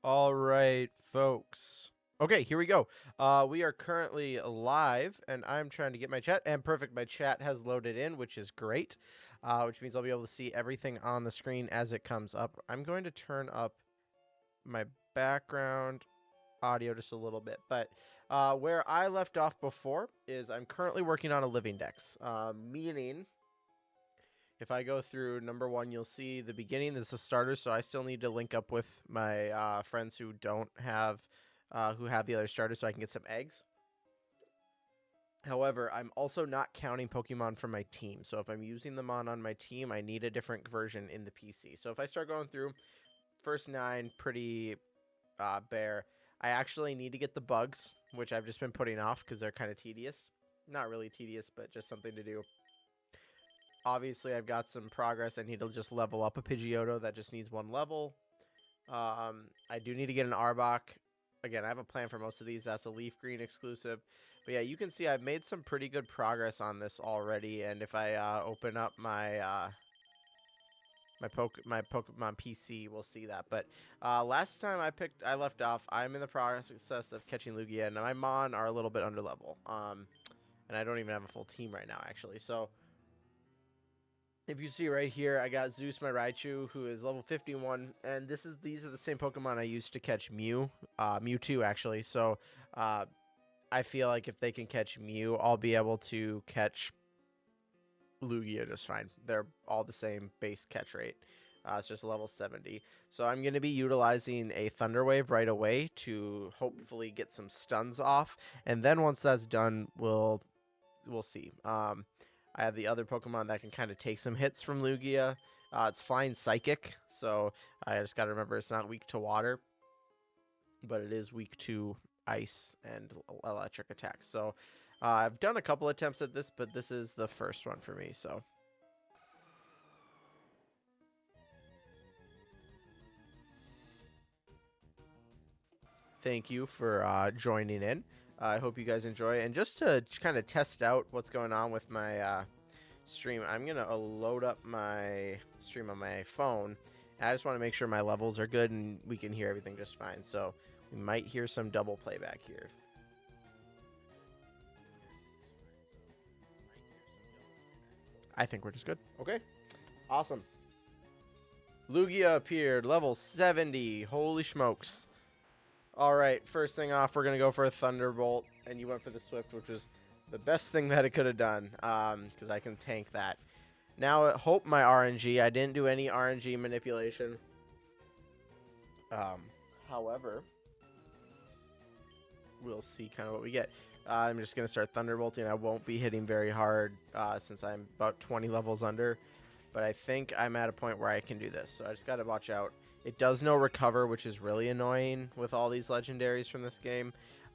All right, folks. Okay, here we go. We are currently live, and I'm trying to get my chat. And perfect, my chat has loaded in, which is great, which means I'll be able to see everything on the screen as it comes up. I'm going to turn up my background audio just a little bit, but where I left off before is I'm currently working on a living dex, meaning if I go through number one, you'll see the beginning. This is the starter, so I still need to link up with my friends who don't have, who have the other starter, so I can get some eggs. However, I'm also not counting Pokemon from my team. So if I'm using them on my team, I need a different version in the PC. So if I start going through first nine, pretty bare. I actually need to get the bugs, which I've just been putting off because they're kind of tedious. Not really tedious, but just something to do. Obviously, I've got some progress. I need to just level up a Pidgeotto that just needs one level. I do need to get an Arbok. Again, I have a plan for most of these. That's a Leaf Green exclusive. But yeah, you can see I've made some pretty good progress on this already. And if I open up my Pokemon PC, we'll see that. But last time I left off. I'm in the process of catching Lugia, and my Mon are a little bit under level. And I don't even have a full team right now, actually. So if you see right here, I got Zeus, my Raichu, who is level 51, and these are the same Pokemon I used to catch Mewtwo actually. So I feel like if they can catch Mew, I'll be able to catch Lugia just fine. They're all the same base catch rate. It's just level 70. So I'm going to be utilizing a Thunder Wave right away to hopefully get some stuns off, and then once that's done, we'll see. I have the other Pokemon that can kind of take some hits from Lugia. It's Flying Psychic, so I just got to remember it's not weak to water, but it is weak to ice and electric attacks. So I've done a couple attempts at this, but this is the first one for me. So thank you for joining in. I hope you guys enjoy. And just to kind of test out what's going on with my stream, I'm going to load up my stream on my phone. And I just want to make sure my levels are good and we can hear everything just fine. So we might hear some double playback here. I think we're just good. Okay. Awesome. Lugia appeared, level 70. Holy smokes. Alright, first thing off, we're going to go for a Thunderbolt. And you went for the Swift, which was the best thing that it could have done. Because I can tank that. Now, hope my RNG. I didn't do any RNG manipulation. However, we'll see kind of what we get. I'm just going to start Thunderbolting. I won't be hitting very hard since I'm about 20 levels under. But I think I'm at a point where I can do this. So I just got to watch out. It does no recover, which is really annoying with all these legendaries from this game.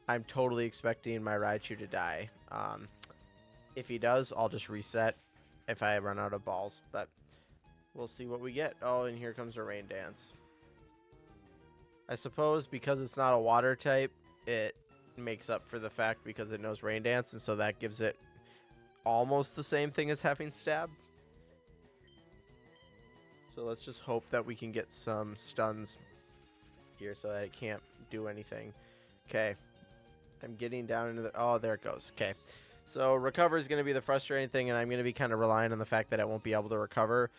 I'm totally expecting my Raichu to die. If he does, I'll just reset if I run out of balls. But we'll see what we get. Oh, and here comes a Rain Dance. I suppose because it's not a water type, it makes up for the fact because it knows Rain Dance, and so that gives it almost the same thing as having Stab. So let's just hope that we can get some stuns here so that it can't do anything. Okay. I'm getting down into the... Oh, there it goes. Okay. So recover is going to be the frustrating thing, and I'm going to be kind of relying on the fact that it won't be able to recover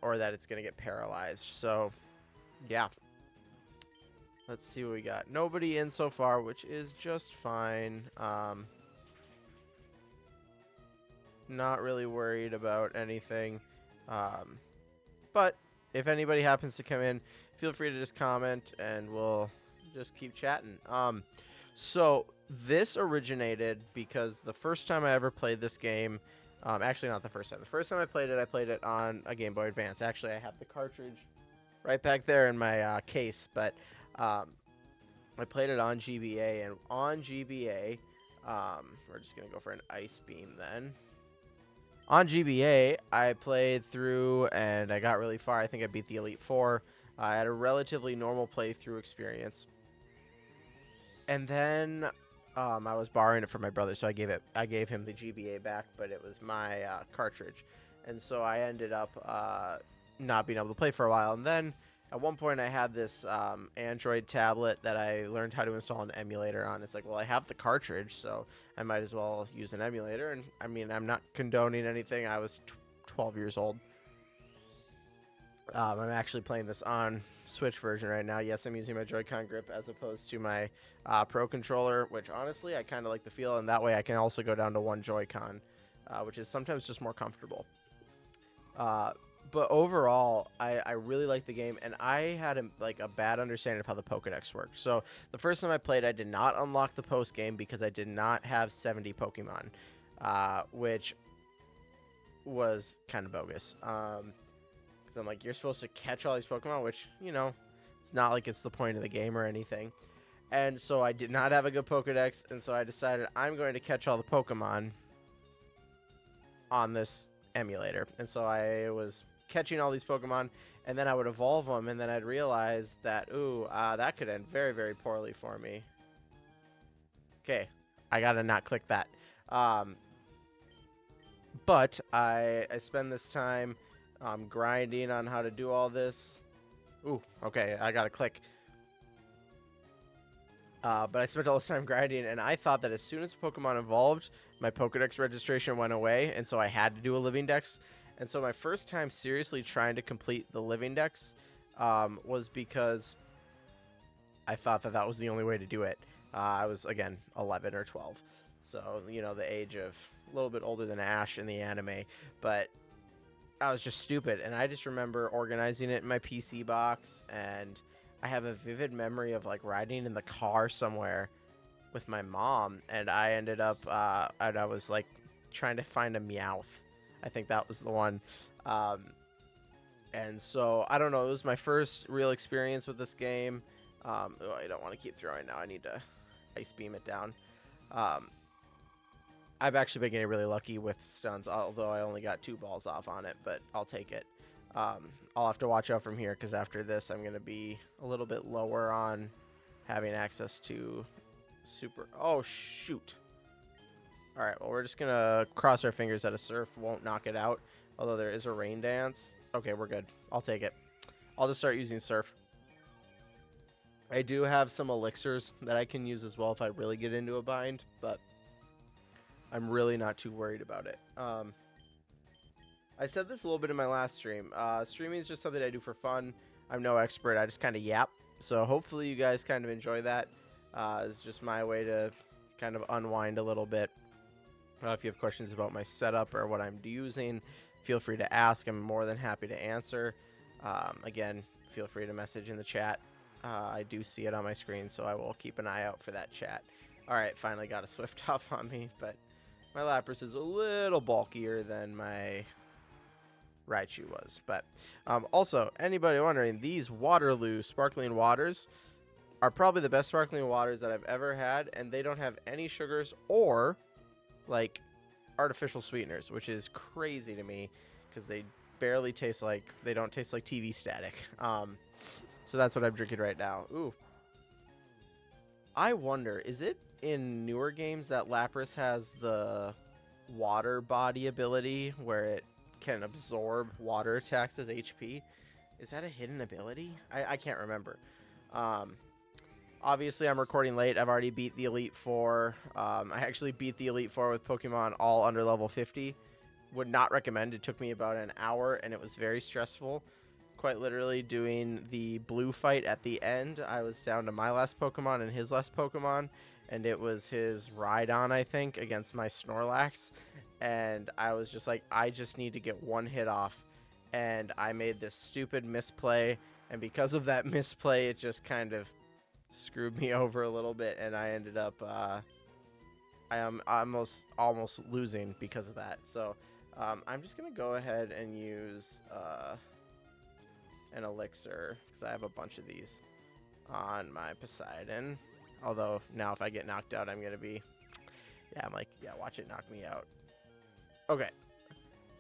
or that it's going to get paralyzed. So, yeah. Let's see what we got. Nobody in so far, which is just fine. Not really worried about anything. But if anybody happens to come in, feel free to just comment and we'll just keep chatting. So this originated because the first time I ever played this game, actually not the first time. The first time I played it on a Game Boy Advance. Actually, I have the cartridge right back there in my case, but I played it on GBA, and on GBA, we're just going to go for an Ice Beam then. On GBA, I played through and I got really far. I think I beat the Elite Four. I had a relatively normal playthrough experience. And then I was borrowing it from my brother, so I gave him the GBA back, but it was my cartridge. And so I ended up not being able to play for a while. And then At one point, I had this Android tablet that I learned how to install an emulator on. It's like, well, I have the cartridge, so I might as well use an emulator. And I mean, I'm not condoning anything. I was 12 years old. I'm actually playing this on Switch version right now. Yes, I'm using my Joy-Con grip as opposed to my Pro controller, which honestly I kind of like the feel, and that way I can also go down to one Joy-Con, which is sometimes just more comfortable. But overall, I really like the game, and I had a bad understanding of how the Pokédex worked. So the first time I played, I did not unlock the post game because I did not have 70 Pokemon, which was kind of bogus. Because I'm like, you're supposed to catch all these Pokemon, which, you know, it's not like it's the point of the game or anything. And so I did not have a good Pokédex, and so I decided I'm going to catch all the Pokemon on this emulator. And so I was catching all these Pokemon, and then I would evolve them, and then I'd realize that, that could end very, very poorly for me. Okay, I gotta not click that. But I spend this time grinding on how to do all this. Ooh, okay, I gotta click. But I spent all this time grinding, and I thought that as soon as Pokemon evolved, my Pokedex registration went away, and so I had to do a living dex. And so my first time seriously trying to complete the living dex was because I thought that that was the only way to do it. I was, again, 11 or 12. So, you know, the age of a little bit older than Ash in the anime. But I was just stupid, and I just remember organizing it in my PC box, and I have a vivid memory of like riding in the car somewhere with my mom, and I ended up and I was like trying to find a Meowth. I think that was the one. And so I don't know, it was my first real experience with this game. I don't want to keep throwing now. I need to ice beam it down. I've actually been getting really lucky with stuns, although I only got 2 balls off on it, but I'll take it. I'll have to watch out from here because after this I'm going to be a little bit lower on having access to super... Oh, shoot. Alright, well, we're just going to cross our fingers that a surf won't knock it out, although there is a rain dance. Okay, we're good. I'll take it. I'll just start using surf. I do have some elixirs that I can use as well if I really get into a bind, but I'm really not too worried about it. I said this a little bit in my last stream. Streaming is just something I do for fun. I'm no expert. I just kind of yap. So hopefully you guys kind of enjoy that. It's just my way to kind of unwind a little bit. If you have questions about my setup or what I'm using, feel free to ask. I'm more than happy to answer. Again, feel free to message in the chat. I do see it on my screen, so I will keep an eye out for that chat. Alright, finally got a Swift off on me, but my Lapras is a little bulkier than my Raichu was. But also, anybody wondering, these Waterloo sparkling waters are probably the best sparkling waters that I've ever had, and they don't have any sugars or like artificial sweeteners, which is crazy to me because they barely taste like, they don't taste like TV static. So that's what I'm drinking right now. Ooh. I wonder, is it in newer games that Lapras has the water body ability where it can absorb water attacks as HP? Is that a hidden ability? I can't remember. Obviously, I'm recording late. I've already beat the Elite Four. I actually beat the Elite Four with Pokemon all under level 50. Would not recommend. It took me about an hour, and it was very stressful. Quite literally doing the blue fight at the end, I was down to my last Pokemon and his last Pokemon, and it was his Rhydon, I think, against my Snorlax. And I was just like, I just need to get one hit off. And I made this stupid misplay, and because of that misplay, it just kind of screwed me over a little bit, and I ended up I am almost losing because of that. So I'm just gonna go ahead and use an elixir because I have a bunch of these on my Poseidon. Although now if I get knocked out, I'm gonna be, I'm like, watch it knock me out. Okay.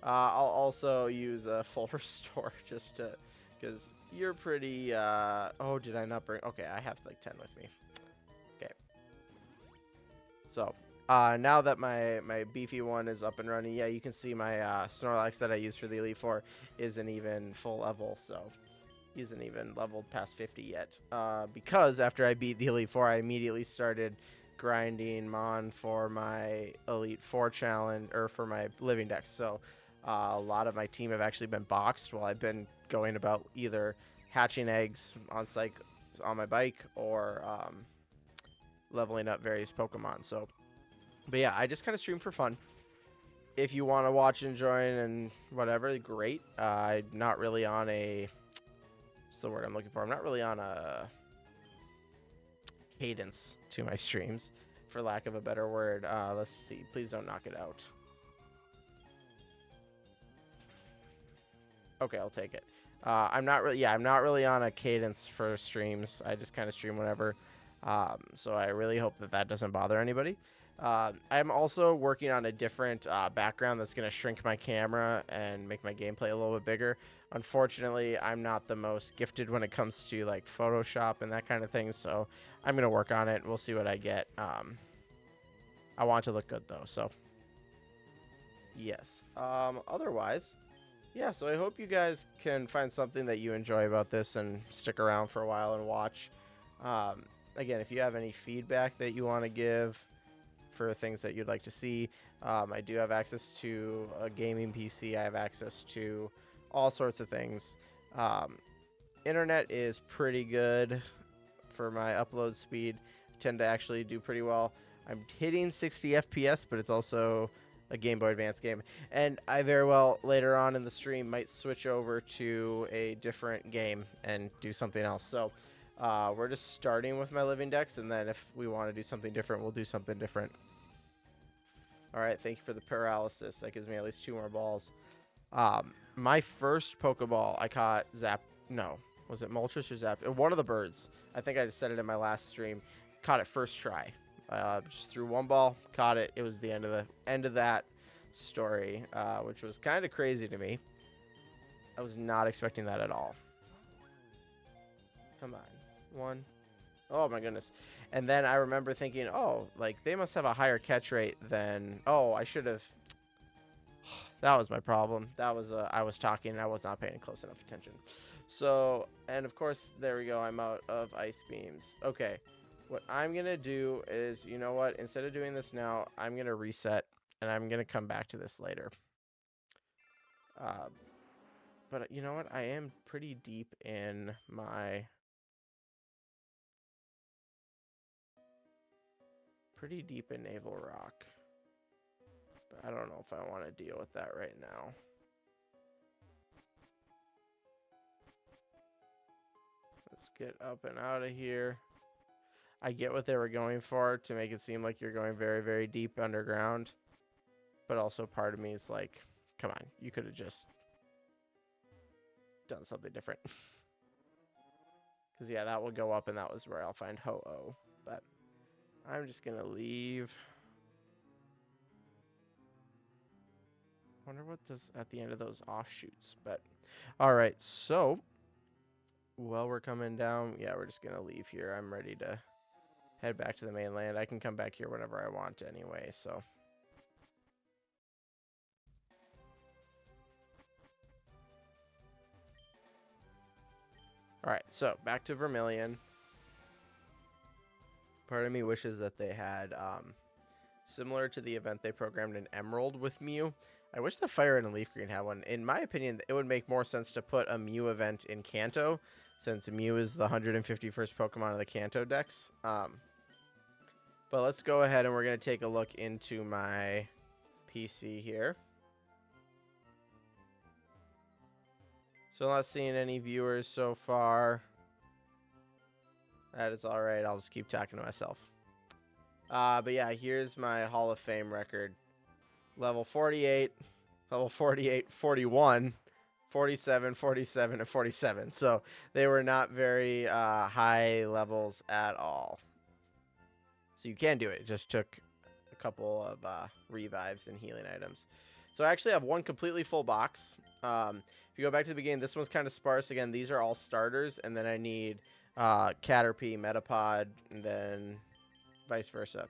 I'll also use a full restore just to, because you're pretty, oh, did I not bring, okay, I have like 10 with me. Okay. So, now that my beefy one is up and running, yeah, you can see my Snorlax that I used for the Elite Four isn't even full level, so He isn't even leveled past 50 yet. Because after I beat the Elite Four, I immediately started grinding Mon for my Elite Four challenge, or for my living dex. So a lot of my team have actually been boxed while I've been going about either hatching eggs on my bike or leveling up various Pokemon. So, but yeah, I just kind of stream for fun. If you want to watch and join and whatever, great. I'm not really on a, what's the word I'm looking for? I'm not really on a cadence to my streams, for lack of a better word. Let's see. Please don't knock it out. Okay, I'll take it. I'm not really on a cadence for streams. I just kind of stream whenever. So I really hope that doesn't bother anybody. I'm also working on a different background that's going to shrink my camera and make my gameplay a little bit bigger. Unfortunately, I'm not the most gifted when it comes to like Photoshop and that kind of thing, so I'm going to work on it. We'll see what I get. I want it to look good though, so yes. Otherwise, yeah, so I hope you guys can find something that you enjoy about this and stick around for a while and watch. Again, if you have any feedback that you want to give for things that you'd like to see, I do have access to a gaming PC. I have access to all sorts of things. Internet is pretty good for my upload speed. I tend to actually do pretty well. I'm hitting 60 FPS, but it's also a Game Boy Advance game, and I very well later on in the stream might switch over to a different game and do something else. So we're just starting with my living dex, and then if we want to do something different, we'll do something different. All right, thank you for the paralysis. That gives me at least 2 more balls. My first Pokeball I caught was it Moltres or Zap? One of the birds. I think I just said it in my last stream. Caught it first try. Just threw 1 ball, caught it. It was the end of that story, which was kind of crazy to me. I was not expecting that at all. Come on, 1. Oh my goodness. And then I remember thinking, oh, like they must have a higher catch rate than. Oh, I should have. That was my problem. That was I was talking and I was not paying close enough attention. So, and of course, there we go. I'm out of ice beams. Okay. What I'm going to do is, you know what? Instead of doing this now, I'm going to reset, and I'm going to come back to this later. But you know what? I am pretty deep in my... Pretty deep in Naval Rock. But I don't know if I want to deal with that right now. Let's get up and out of here. I get what they were going for to make it seem like you're going very, very deep underground. But also part of me is like, come on, you could have just done something different. Because, yeah, that will go up and that was where I'll find Ho-Oh. But I'm just going to leave. Wonder what does at the end of those offshoots. But, alright, so, while we're coming down, yeah, we're just going to leave here. I'm ready to head back to the mainland. I can come back here whenever I want anyway, so. Alright, so back to Vermilion. Part of me wishes that they had, similar to the event they programmed in Emerald with Mew. I wish the Fire and Leaf Green had one. In my opinion, it would make more sense to put a Mew event in Kanto, since Mew is the 151st Pokemon of the Kanto Dex. But let's go ahead and we're going to take a look into my PC here. So I'm not seeing any viewers so far. That is alright, I'll just keep talking to myself. But yeah, here's my Hall of Fame record. Level 48, level 48, 41, 47, 47, and 47. So they were not very high levels at all. So you can do it. It just took a couple of revives and healing items. So I actually have one completely full box. If you go back to the beginning, this one's kind of sparse. Again, these are all starters, and then I need Caterpie, Metapod, and then vice versa.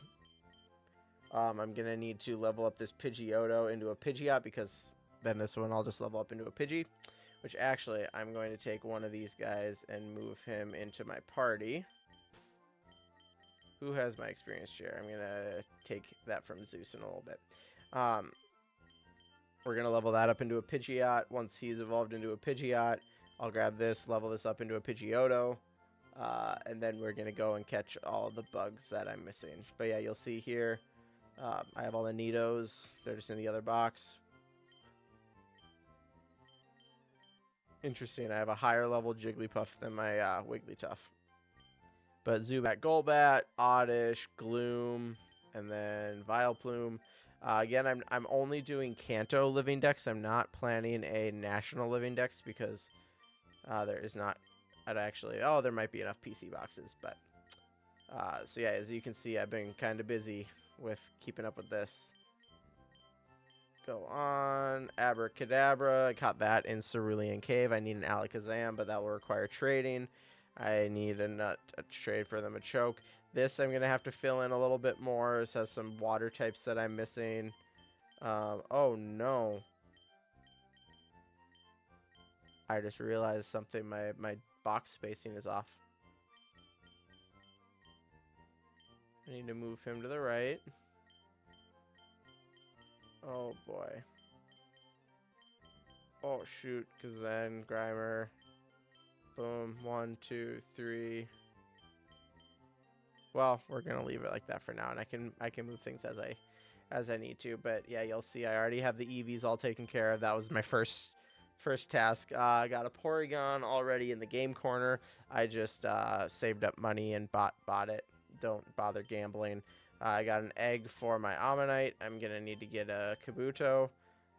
I'm going to need to level up this Pidgeotto into a Pidgeot, because then this one I'll just level up into a Pidgey, Which actually, I'm going to take one of these guys and move him into my party. Who has my experience share? I'm going to take that from Zeus in a little bit. We're going to level that up into a Pidgeot. Once he's evolved into a Pidgeot, I'll grab this, level this up into a Pidgeotto. And then we're going to go and catch all the bugs that I'm missing. But yeah, you'll see here, I have all the Nidos. They're just in the other box. Interesting, I have a higher level Jigglypuff than my Wigglytuff. But Zubat, Golbat, Oddish, Gloom, and then Vileplume. Again, I'm only doing Kanto Living Dex. I'm not planning a National Living Dex because there is not... I'd actually... Oh, there might be enough PC boxes, but... so yeah, as you can see, I've been kind of busy with keeping up with this. Go on. Abracadabra. I caught that in Cerulean Cave. I need an Alakazam, but that will require trading. I need a trade for them a choke. This I'm going to have to fill in a little bit more. This has some water types that I'm missing. Oh no. I just realized something. My box spacing is off. I need to move him to the right. Oh boy. Oh shoot, because then Grimer. Boom. 1, 2, 3. Well, we're gonna leave it like that for now, and I can move things as I need to. But yeah, you'll see I already have the EVs all taken care of. That was my first task. I got a Porygon already in the game corner. I just saved up money and bought it. Don't bother gambling. I got an egg for my Ammonite. I'm gonna need to get a Kabuto.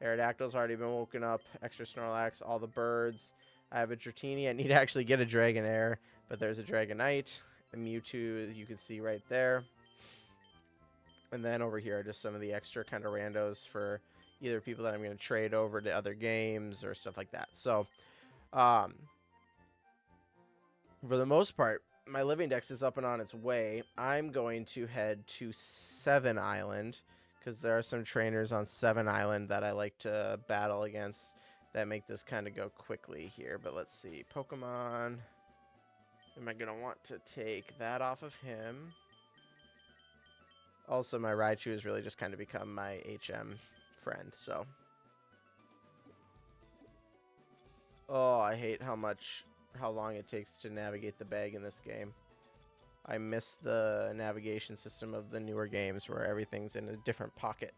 Aerodactyl's already been woken up. Extra Snorlax. All the birds. I have a Dratini. I need to actually get a Dragonair, but there's a Dragonite. A Mewtwo, as you can see right there. And then over here are just some of the extra kind of randos for either people that I'm going to trade over to other games or stuff like that. So, for the most part, my Living Dex is up and on its way. I'm going to head to 7 Island because there are some trainers on 7 Island that I like to battle against that make this kind of go quickly here. But let's see. Pokemon. Am I going to want to take that off of him? Also, my Raichu has really just kind of become my HM friend, so. Oh, I hate how long it takes to navigate the bag in this game. I miss the navigation system of the newer games where everything's in a different pocket.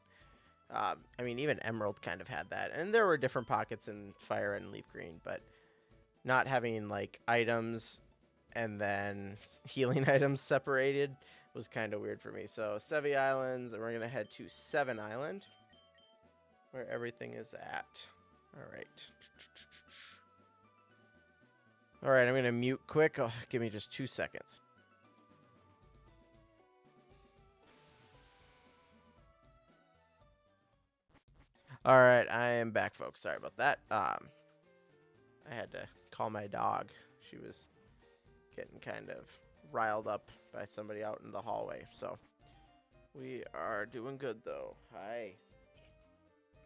I mean, even Emerald kind of had that. And there were different pockets in Fire and Leaf Green, but not having, like, items and then healing items separated was kind of weird for me. So, Sevi Islands, and we're going to head to 7 Island, where everything is at. Alright. Alright, I'm going to mute quick. Oh, give me just 2 seconds. Alright, I am back, folks. Sorry about that. I had to call my dog. She was getting kind of riled up by somebody out in the hallway. So, we are doing good, though. Hi.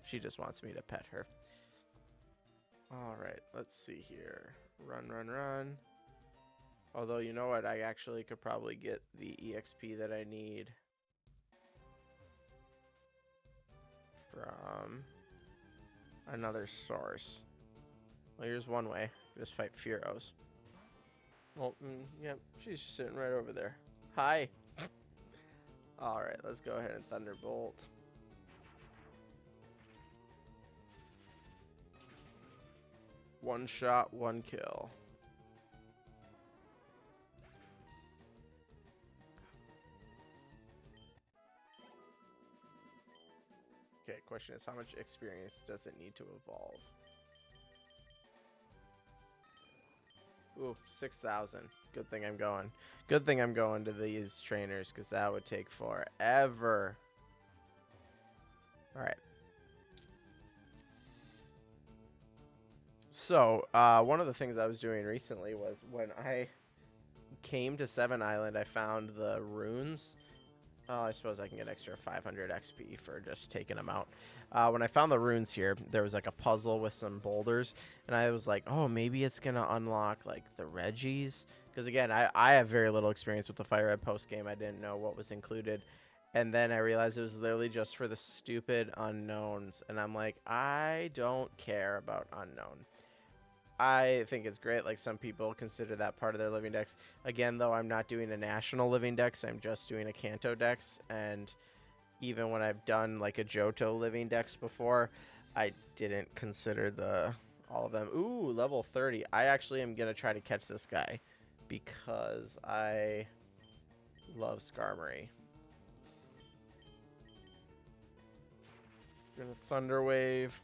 She just wants me to pet her. Alright, let's see here. Run, run, run. Although, you know what? I actually could probably get the EXP that I need from another source. Well, here's one way. Just fight Furos. Well, yep, she's sitting right over there. Hi. Alright, let's go ahead and Thunderbolt. One shot, one kill. Okay, question is how much experience does it need to evolve? Ooh, 6,000. Good thing I'm going. Good thing I'm going to these trainers because that would take forever. Alright. So, one of the things I was doing recently was when I came to 7 Island, I found the runes Oh, I suppose I can get extra 500 XP for just taking them out. When I found the runes here, there was like a puzzle with some boulders, and I was like, oh, maybe it's gonna unlock like the Reggies. Because again, I have very little experience with the Fire Red post game. I didn't know what was included. And then I realized it was literally just for the stupid unknowns. And I'm like, I don't care about unknown. I think it's great. Like some people consider that part of their living dex. Again, though, I'm not doing a national living dex. I'm just doing a Kanto dex. And even when I've done like a Johto living dex before, I didn't consider all of them. Ooh, level 30. I actually am gonna try to catch this guy because I love Skarmory. Gonna Thunder Wave.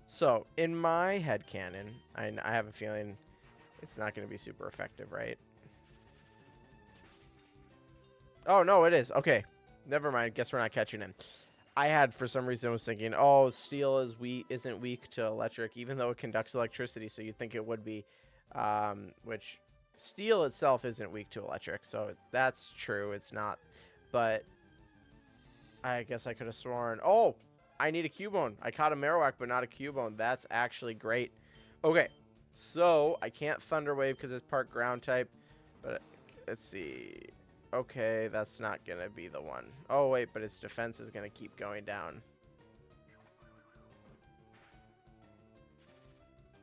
So, in my headcanon, I have a feeling it's not going to be super effective, right? Oh, no, it is. Okay. Never mind. Guess we're not catching him. I had, for some reason, was thinking, oh, steel isn't weak to electric, even though it conducts electricity, so you'd think it would be. Which, steel itself isn't weak to electric, so that's true. It's not. But I guess I could have sworn. Oh, I need a Cubone. I caught a Marowak, but not a Cubone. That's actually great. Okay, so I can't Thunder Wave because it's part ground type. But let's see. Okay, that's not going to be the one. Oh, wait, but its defense is going to keep going down.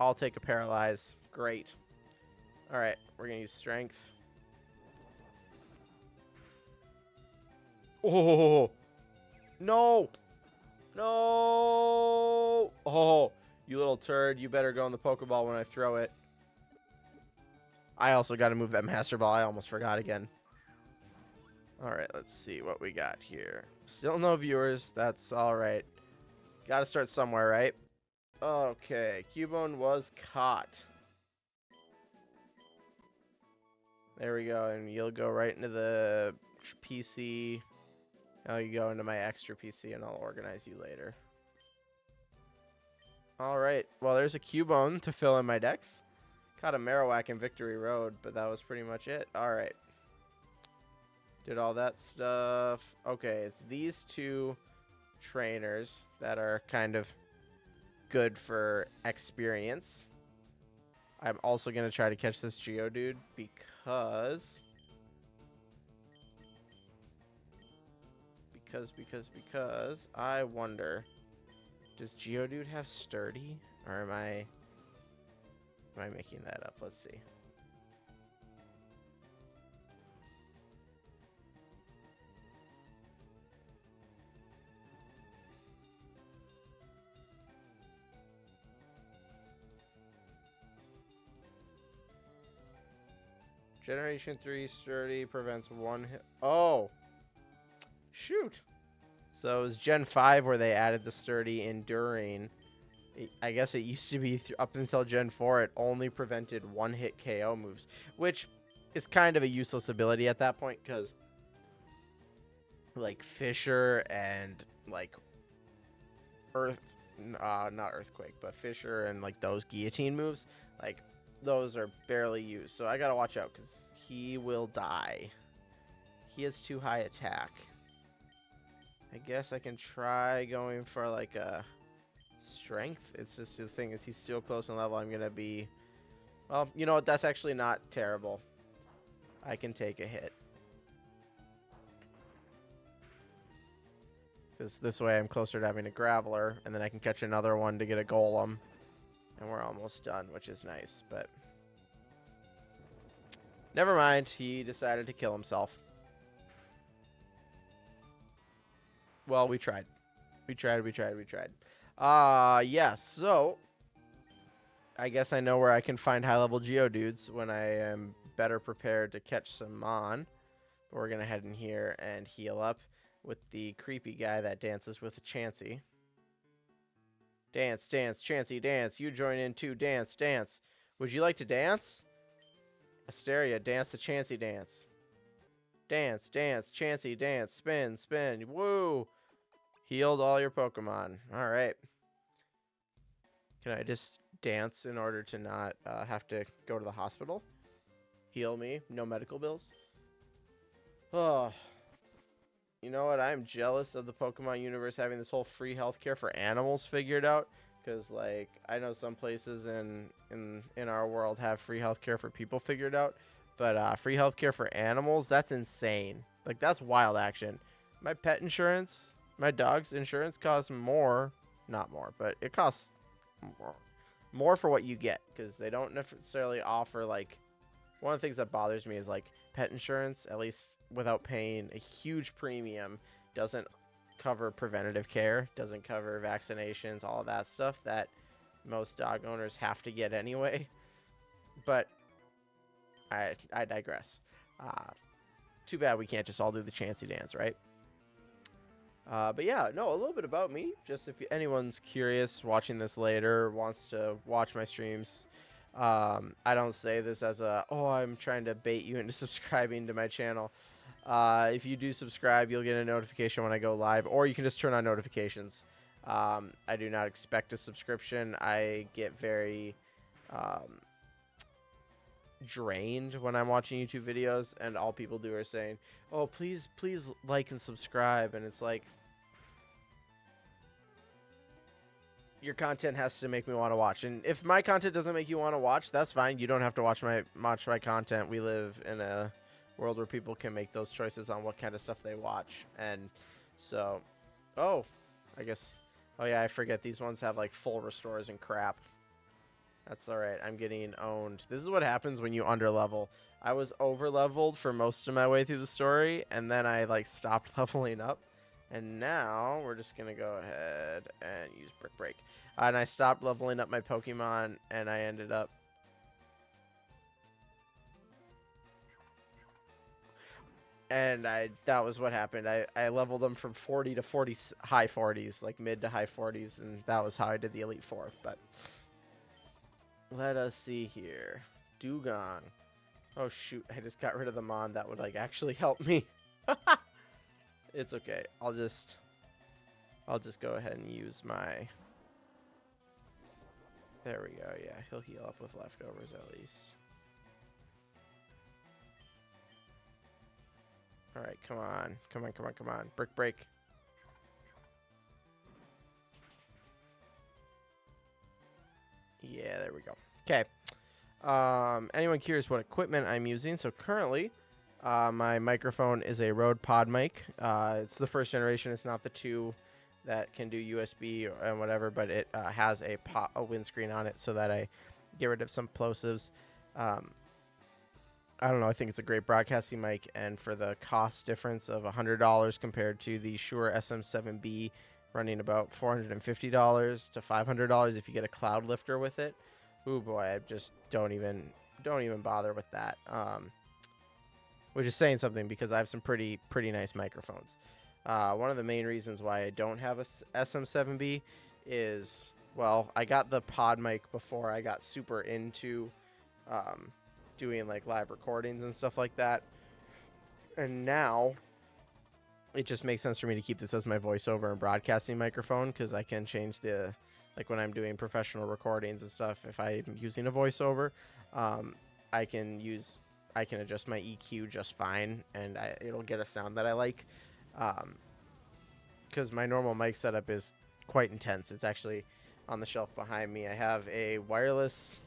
I'll take a Paralyze. Great. All right, we're going to use Strength. Oh, no. No! Oh, you little turd. You better go in the Pokeball when I throw it. I also got to move that Master Ball. I almost forgot again. Alright, let's see what we got here. Still no viewers. That's alright. Got to start somewhere, right? Okay, Cubone was caught. There we go, and you'll go right into the PC. Now you go into my extra PC, and I'll organize you later. Alright, well, there's a Cubone to fill in my decks. Caught a Marowak in Victory Road, but that was pretty much it. Alright. Did all that stuff. Okay, it's these two trainers that are kind of good for experience. I'm also going to try to catch this Geodude because I wonder, does Geodude have Sturdy, or am I making that up? Let's see. Generation 3 Sturdy prevents one hit. Oh! Shoot! So it was Gen 5 where they added the Sturdy Enduring. I guess it used to be up until Gen 4, it only prevented one-hit KO moves, which is kind of a useless ability at that point, because like Fissure and like not Earthquake, but Fissure and like those Guillotine moves, like those are barely used. So I gotta watch out because he will die. He has too high attack. I guess I can try going for like a Strength. It's just the thing is he's still close in level. I'm gonna be, well, you know what? That's actually not terrible. I can take a hit. Because this way I'm closer to having a Graveler, and then I can catch another one to get a Golem. And we're almost done, which is nice, but never mind. He decided to kill himself. Well, we tried. We tried. Yeah, so I guess I know where I can find high-level Geodudes when I am better prepared to catch some Mon. But we're going to head in here and heal up with the creepy guy that dances with a Chansey. Dance, dance, Chansey, dance. You join in too. Dance, dance. Would you like to dance? Asteria, dance the Chansey dance. Dance, dance, Chansey, dance. Spin, spin. Woo! Healed all your Pokemon. Alright. Can I just dance in order to not have to go to the hospital? Heal me. No medical bills. Oh, you know what? I'm jealous of the Pokemon universe having this whole free healthcare for animals figured out. Because, like, I know some places in our world have free healthcare for people figured out. But free healthcare for animals, that's insane. Like, that's wild action. My pet insurance, my dog's insurance costs more. Not more, but it costs more for what you get. Because they don't necessarily offer, like, one of the things that bothers me is like pet insurance, at least without paying a huge premium, doesn't cover preventative care, doesn't cover vaccinations, all of that stuff that most dog owners have to get anyway. But I digress. Too bad we can't just all do the chancy dance, right? But yeah, no, a little bit about me. Just if anyone's curious, watching this later, wants to watch my streams. I don't say this as oh, I'm trying to bait you into subscribing to my channel. If you do subscribe, you'll get a notification when I go live, or you can just turn on notifications. I do not expect a subscription. I get very drained when I'm watching YouTube videos, and all people do are saying, "Oh, please like and subscribe," and it's like, your content has to make me want to watch. And if my content doesn't make you want to watch, that's fine. You don't have to watch my content. We live in a world where people can make those choices on what kind of stuff they watch. And so, oh, I guess, oh yeah, I forget these ones have like full restores and crap. That's all right. I'm getting owned. This is what happens when you underlevel. I was over leveled for most of my way through the story, and then I like stopped leveling up. And now we're just going to go ahead and use Brick Break. And I stopped leveling up my Pokemon, and I ended up... And that was what happened. I leveled them from 40 to 40, high 40s, like mid to high 40s, and that was how I did the Elite Four. But let us see here. Dugong. Oh, shoot. I just got rid of the Mon. That would, like, actually help me. It's okay. I'll just go ahead and use my... There we go. Yeah, he'll heal up with leftovers at least. Alright, come on. Come on, come on, come on. Brick Break. Yeah, there we go. Okay. Anyone curious what equipment I'm using? So currently, my microphone is a Rode Pod mic. It's the first generation. It's not the 2 that can do USB and whatever, but it has a windscreen on it so that I get rid of some plosives. I don't know. I think it's a great broadcasting mic, and for the cost difference of $100 compared to the Shure SM7B running about $450 to $500 if you get a cloud lifter with it. Ooh boy, I just don't even bother with that. Which is saying something because I have some pretty nice microphones. One of the main reasons why I don't have a SM7B is, well, I got the pod mic before I got super into doing like live recordings and stuff like that. And now it just makes sense for me to keep this as my voiceover and broadcasting microphone because I can change the, like when I'm doing professional recordings and stuff, if I'm using a voiceover, I can adjust my EQ just fine, and it'll get a sound that I like. Because my normal mic setup is quite intense. It's actually on the shelf behind me. I have a wireless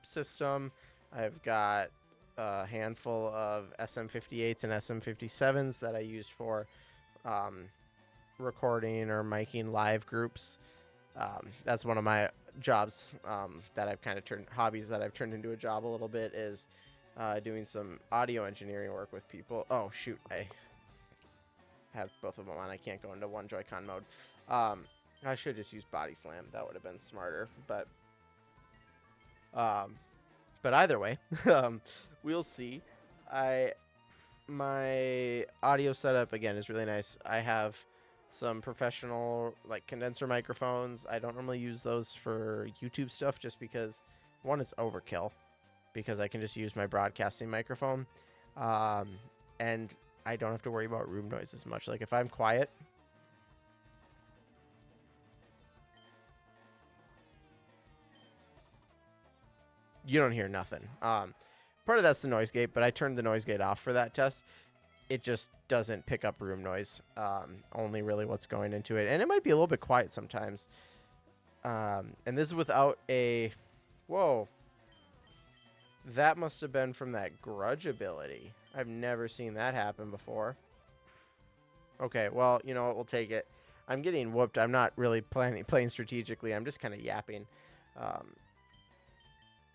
system. I've got a handful of SM58s and SM57s that I use for recording or miking live groups. That's one of my jobs that I've kind of hobbies that I've turned into a job a little bit, is doing some audio engineering work with people. Oh shoot, I have both of them on. I can't go into one Joy-Con mode. I should just use Body Slam. That would have been smarter. But either way, we'll see. My audio setup again is really nice. I have some professional like condenser microphones. I don't normally use those for YouTube stuff just because, one, it's overkill because I can just use my broadcasting microphone, and I don't have to worry about room noise as much. Like if I'm quiet, you don't hear nothing. part of that's the noise gate, but I turned the noise gate off for that test. It just doesn't pick up room noise. Only really what's going into it. And it might be a little bit quiet sometimes. And this is without a... Whoa. That must have been from that grudge ability. I've never seen that happen before. Okay, well, you know what? We'll take it. I'm getting whooped. I'm not really playing strategically. I'm just kind of yapping.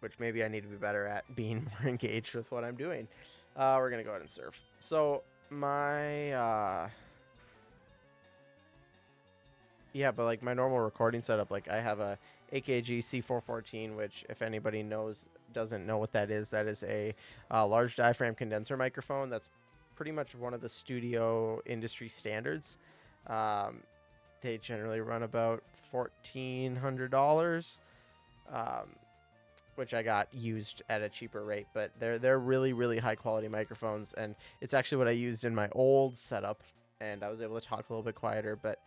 Which maybe I need to be better at being more engaged with what I'm doing. We're going to go ahead and surf. So, my... Yeah, but like my normal recording setup, like I have a AKG C414, which if anybody doesn't know what that is a large diaphragm condenser microphone. That's pretty much one of the studio industry standards. They generally run about $1,400, which I got used at a cheaper rate, but they're really, really high quality microphones, and it's actually what I used in my old setup, and I was able to talk a little bit quieter, but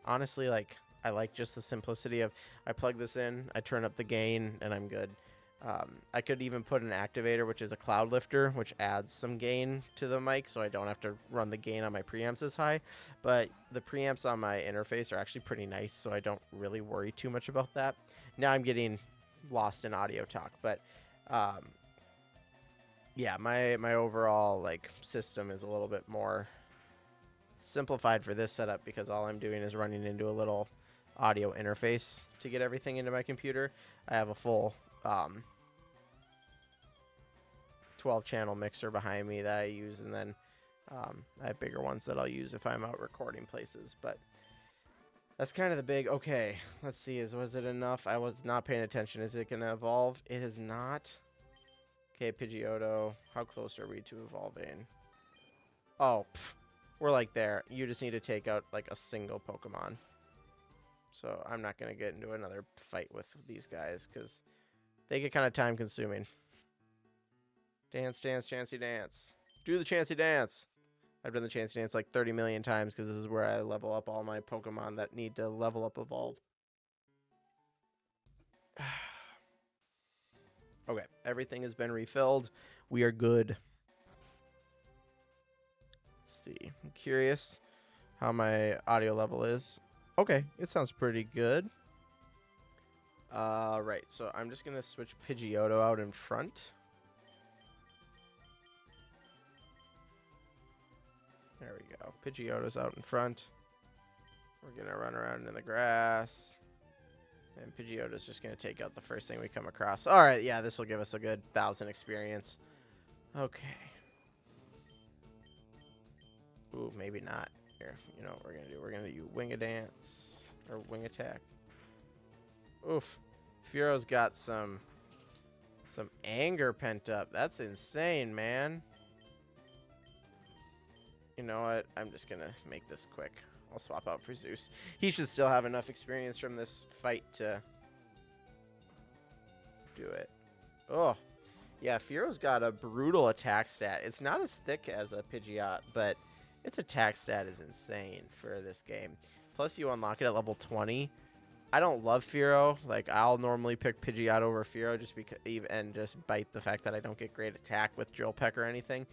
honestly, like, I like just the simplicity of I plug this in, I turn up the gain, and I'm good. I could even put an activator, which is a cloud lifter, which adds some gain to the mic, so I don't have to run the gain on my preamps as high. But the preamps on my interface are actually pretty nice, so I don't really worry too much about that. Now I'm getting lost in audio talk, but yeah, my overall like system is a little bit more simplified for this setup because all I'm doing is running into a little audio interface to get everything into my computer. I have a full 12 channel mixer behind me that I use, and then I have bigger ones that I'll use if I'm out recording places, but that's kind of the big... Okay, let's see, was it enough? I was not paying attention. Is it gonna evolve? It is not. Okay, Pidgeotto, how close are we to evolving? Oh, we're like there. You just need to take out like a single Pokemon. So I'm not going to get into another fight with these guys because they get kind of time consuming. Dance, dance, Chansey dance. Do the Chansey dance. I've done the Chansey dance like 30 million times because this is where I level up all my Pokemon that need to level up evolve. Okay, everything has been refilled. We are good. Let's see. I'm curious how my audio level is. Okay, it sounds pretty good. Right, so I'm just going to switch Pidgeotto out in front. There we go. Pidgeotto's out in front. We're going to run around in the grass. And Pidgeotto's just going to take out the first thing we come across. Alright, yeah, this will give us a good 1,000 experience. Okay. Ooh, maybe not. Here, you know what we're going to do? We're going to do Wing a Dance. Or Wing Attack. Oof. Furo's got some anger pent up. That's insane, man. You know what? I'm just going to make this quick. I'll swap out for Zeus. He should still have enough experience from this fight to do it. Oh, yeah, Furo's got a brutal attack stat. It's not as thick as a Pidgeot, but its attack stat is insane for this game. Plus, you unlock it at level 20. I don't love Furo. Like, I'll normally pick Pidgeot over Furo just because, and just bite the fact that I don't get great attack with Drill Peck or anything.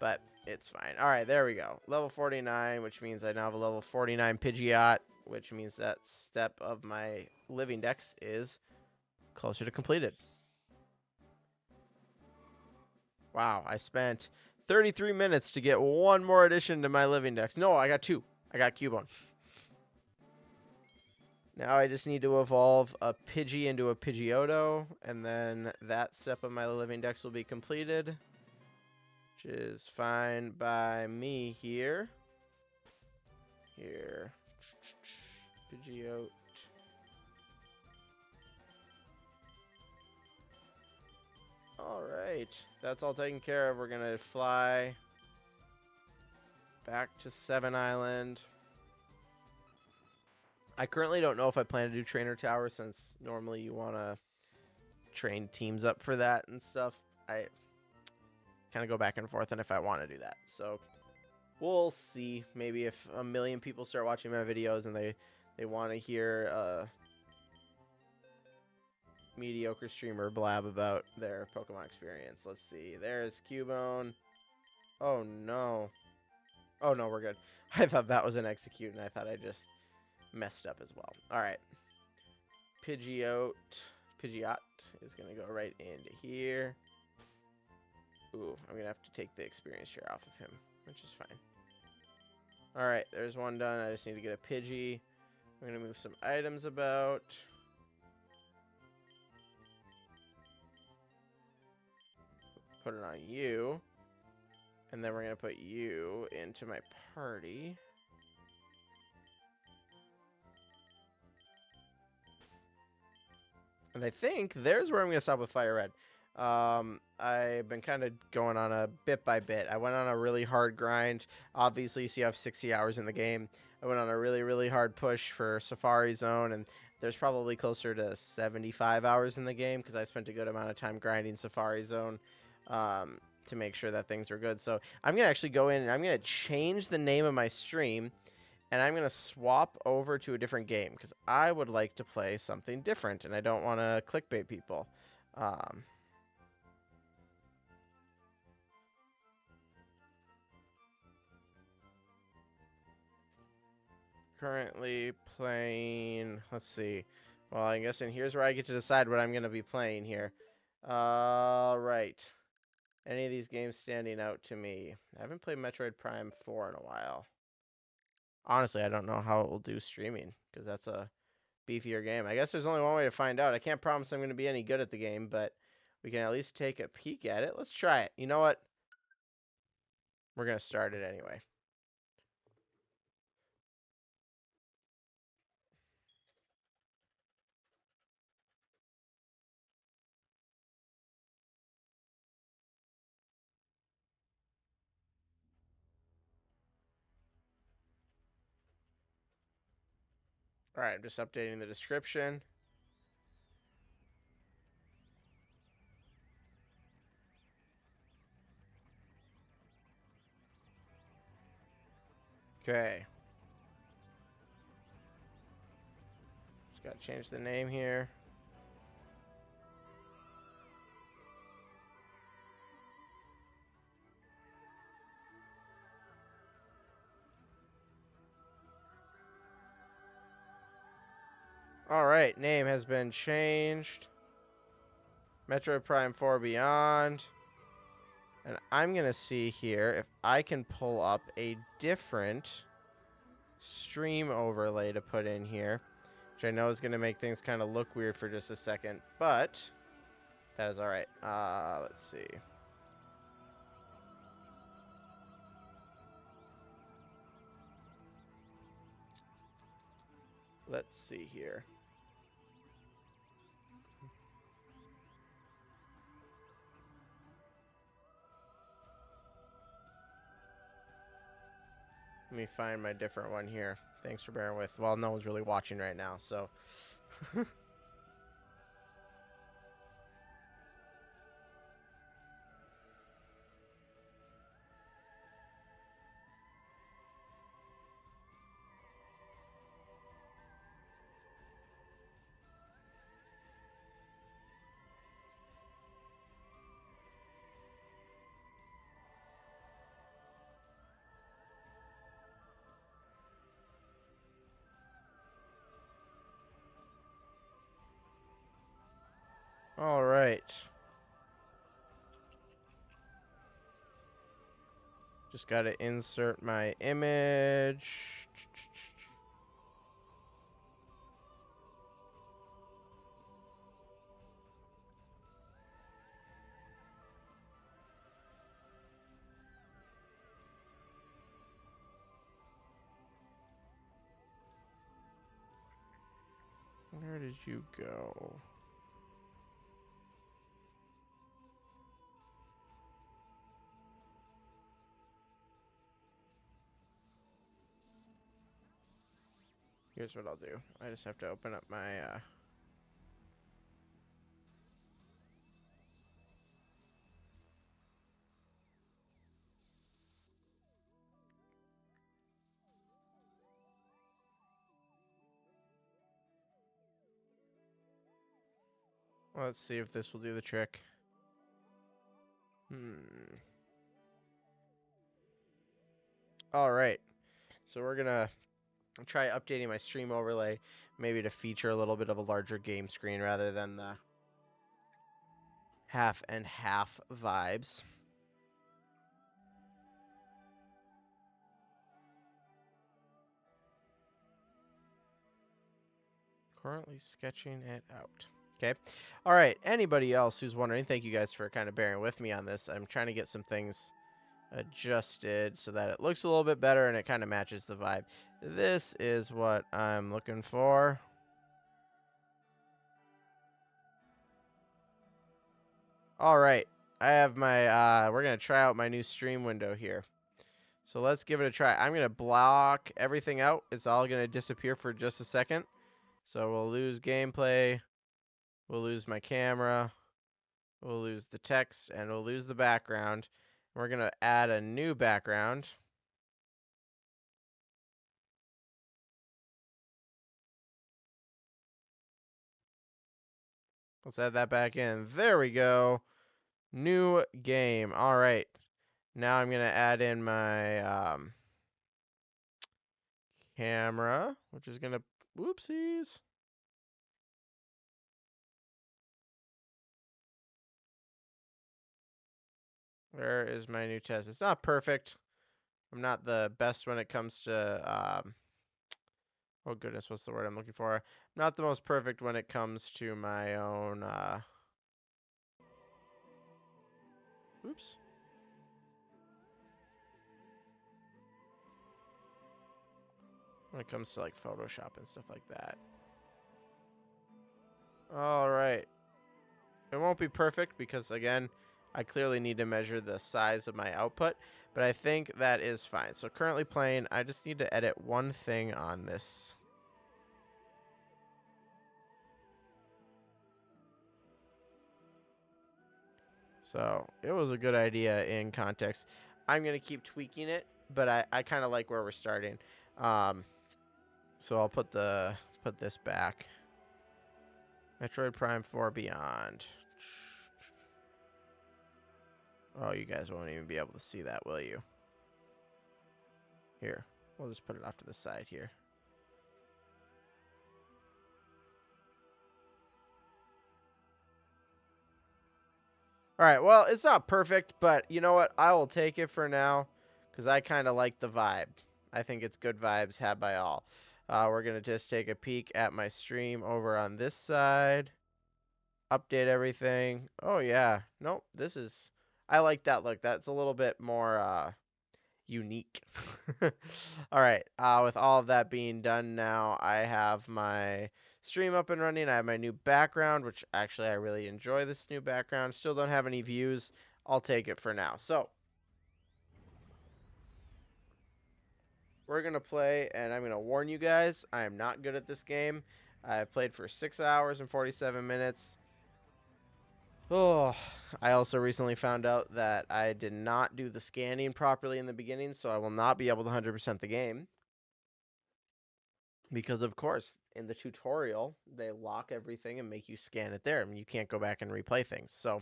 But it's fine. All right, there we go. Level 49, which means I now have a level 49 Pidgeot, which means that step of my living dex is closer to completed. Wow, I spent 33 minutes to get one more addition to my living dex. No, I got 2. I got Cubone. Now I just need to evolve a Pidgey into a Pidgeotto, and then that step of my living dex will be completed. Which is fine by me here. Here. Pidgeot. Alright. That's all taken care of. We're going to fly back to Seven Island. I currently don't know if I plan to do Trainer Tower since normally you want to train teams up for that and stuff. I kind of go back and forth on if I want to do that. So we'll see. Maybe if a million people start watching my videos and they want to hear mediocre streamer blab about their Pokemon experience. Let's see. There's Cubone. Oh no. Oh no, we're good. I thought that was an execute, and I thought I just messed up as well. All right. Pidgeot. Pidgeot is gonna go right into here. Ooh, I'm gonna have to take the experience share off of him, which is fine. All right, there's one done. I just need to get a Pidgey. I'm gonna move some items about. Put it on you. And then we're going to put you into my party. And I think there's where I'm going to stop with Fire Red. I've been kind of going on a bit by bit. I went on a really hard grind. Obviously, you see I have 60 hours in the game. I went on a really, really hard push for Safari Zone, and there's probably closer to 75 hours in the game because I spent a good amount of time grinding Safari Zone to make sure that things are good. So I'm going to actually go in and I'm going to change the name of my stream, and I'm going to swap over to a different game because I would like to play something different, and I don't want to clickbait people. Currently playing, let's see. Well, I guess, and here's where I get to decide what I'm going to be playing here. Right. Any of these games standing out to me? I haven't played Metroid Prime 4 in a while. Honestly, I don't know how it will do streaming because that's a beefier game. I guess there's only one way to find out. I can't promise I'm going to be any good at the game, but we can at least take a peek at it. Let's try it. You know what? We're going to start it anyway. All right, I'm just updating the description. Okay. Just got to change the name here. All right, name has been changed. Metroid Prime 4 Beyond. And I'm going to see here if I can pull up a different stream overlay to put in here, which I know is going to make things kind of look weird for just a second, but that is all right. Let's see. Let's see here. Let me find my different one here. Thanks for bearing with. Well, no one's really watching right now, so. All right. Just got to insert my image. Where did you go? Here's what I'll do. I just have to open up my Let's see if this will do the trick. All right. So we're gonna try updating my stream overlay, maybe to feature a little bit of a larger game screen rather than the half and half vibes. Currently sketching it out. Okay. All right. Anybody else who's wondering, thank you guys for kind of bearing with me on this. I'm trying to get some things adjusted so that it looks a little bit better and it kind of matches the vibe. This is what I'm looking for. All right. I have my, we're going to try out my new stream window here. So let's give it a try. I'm going to block everything out. It's all going to disappear for just a second. So we'll lose gameplay. We'll lose my camera. We'll lose the text, and we'll lose the background. We're going to add a new background. Let's add that back in. There we go. New game. All right. Now I'm going to add in my camera, which is going to, whoopsies. Where is my new test? It's not perfect. I'm not the best when it comes to, oh goodness, what's the word I'm looking for? I'm not the most perfect when it comes to my own, oops. When it comes to like Photoshop and stuff like that. All right. It won't be perfect because, again, I clearly need to measure the size of my output, but I think that is fine. So currently playing, I just need to edit one thing on this. So it was a good idea in context. I'm going to keep tweaking it, but I kind of like where we're starting. So I'll put this back. Metroid Prime 4 Beyond. Oh, you guys won't even be able to see that, will you? Here, we'll just put it off to the side here. All right, well, it's not perfect, but you know what? I will take it for now because I kind of like the vibe. I think it's good vibes had by all. We're going to just take a peek at my stream over on this side. Update everything. Oh, yeah. Nope, this is... I like that look. That's a little bit more unique. All right, with all of that being done now, I have my stream up and running. I have my new background, which actually I really enjoy this new background. Still don't have any views. I'll take it for now. So we're going to play, and I'm going to warn you guys, I am not good at this game. I played for 6 hours and 47 minutes. Oh, I also recently found out that I did not do the scanning properly in the beginning, so I will not be able to 100% the game. Because, of course, in the tutorial, they lock everything and make you scan it there, and you can't go back and replay things. So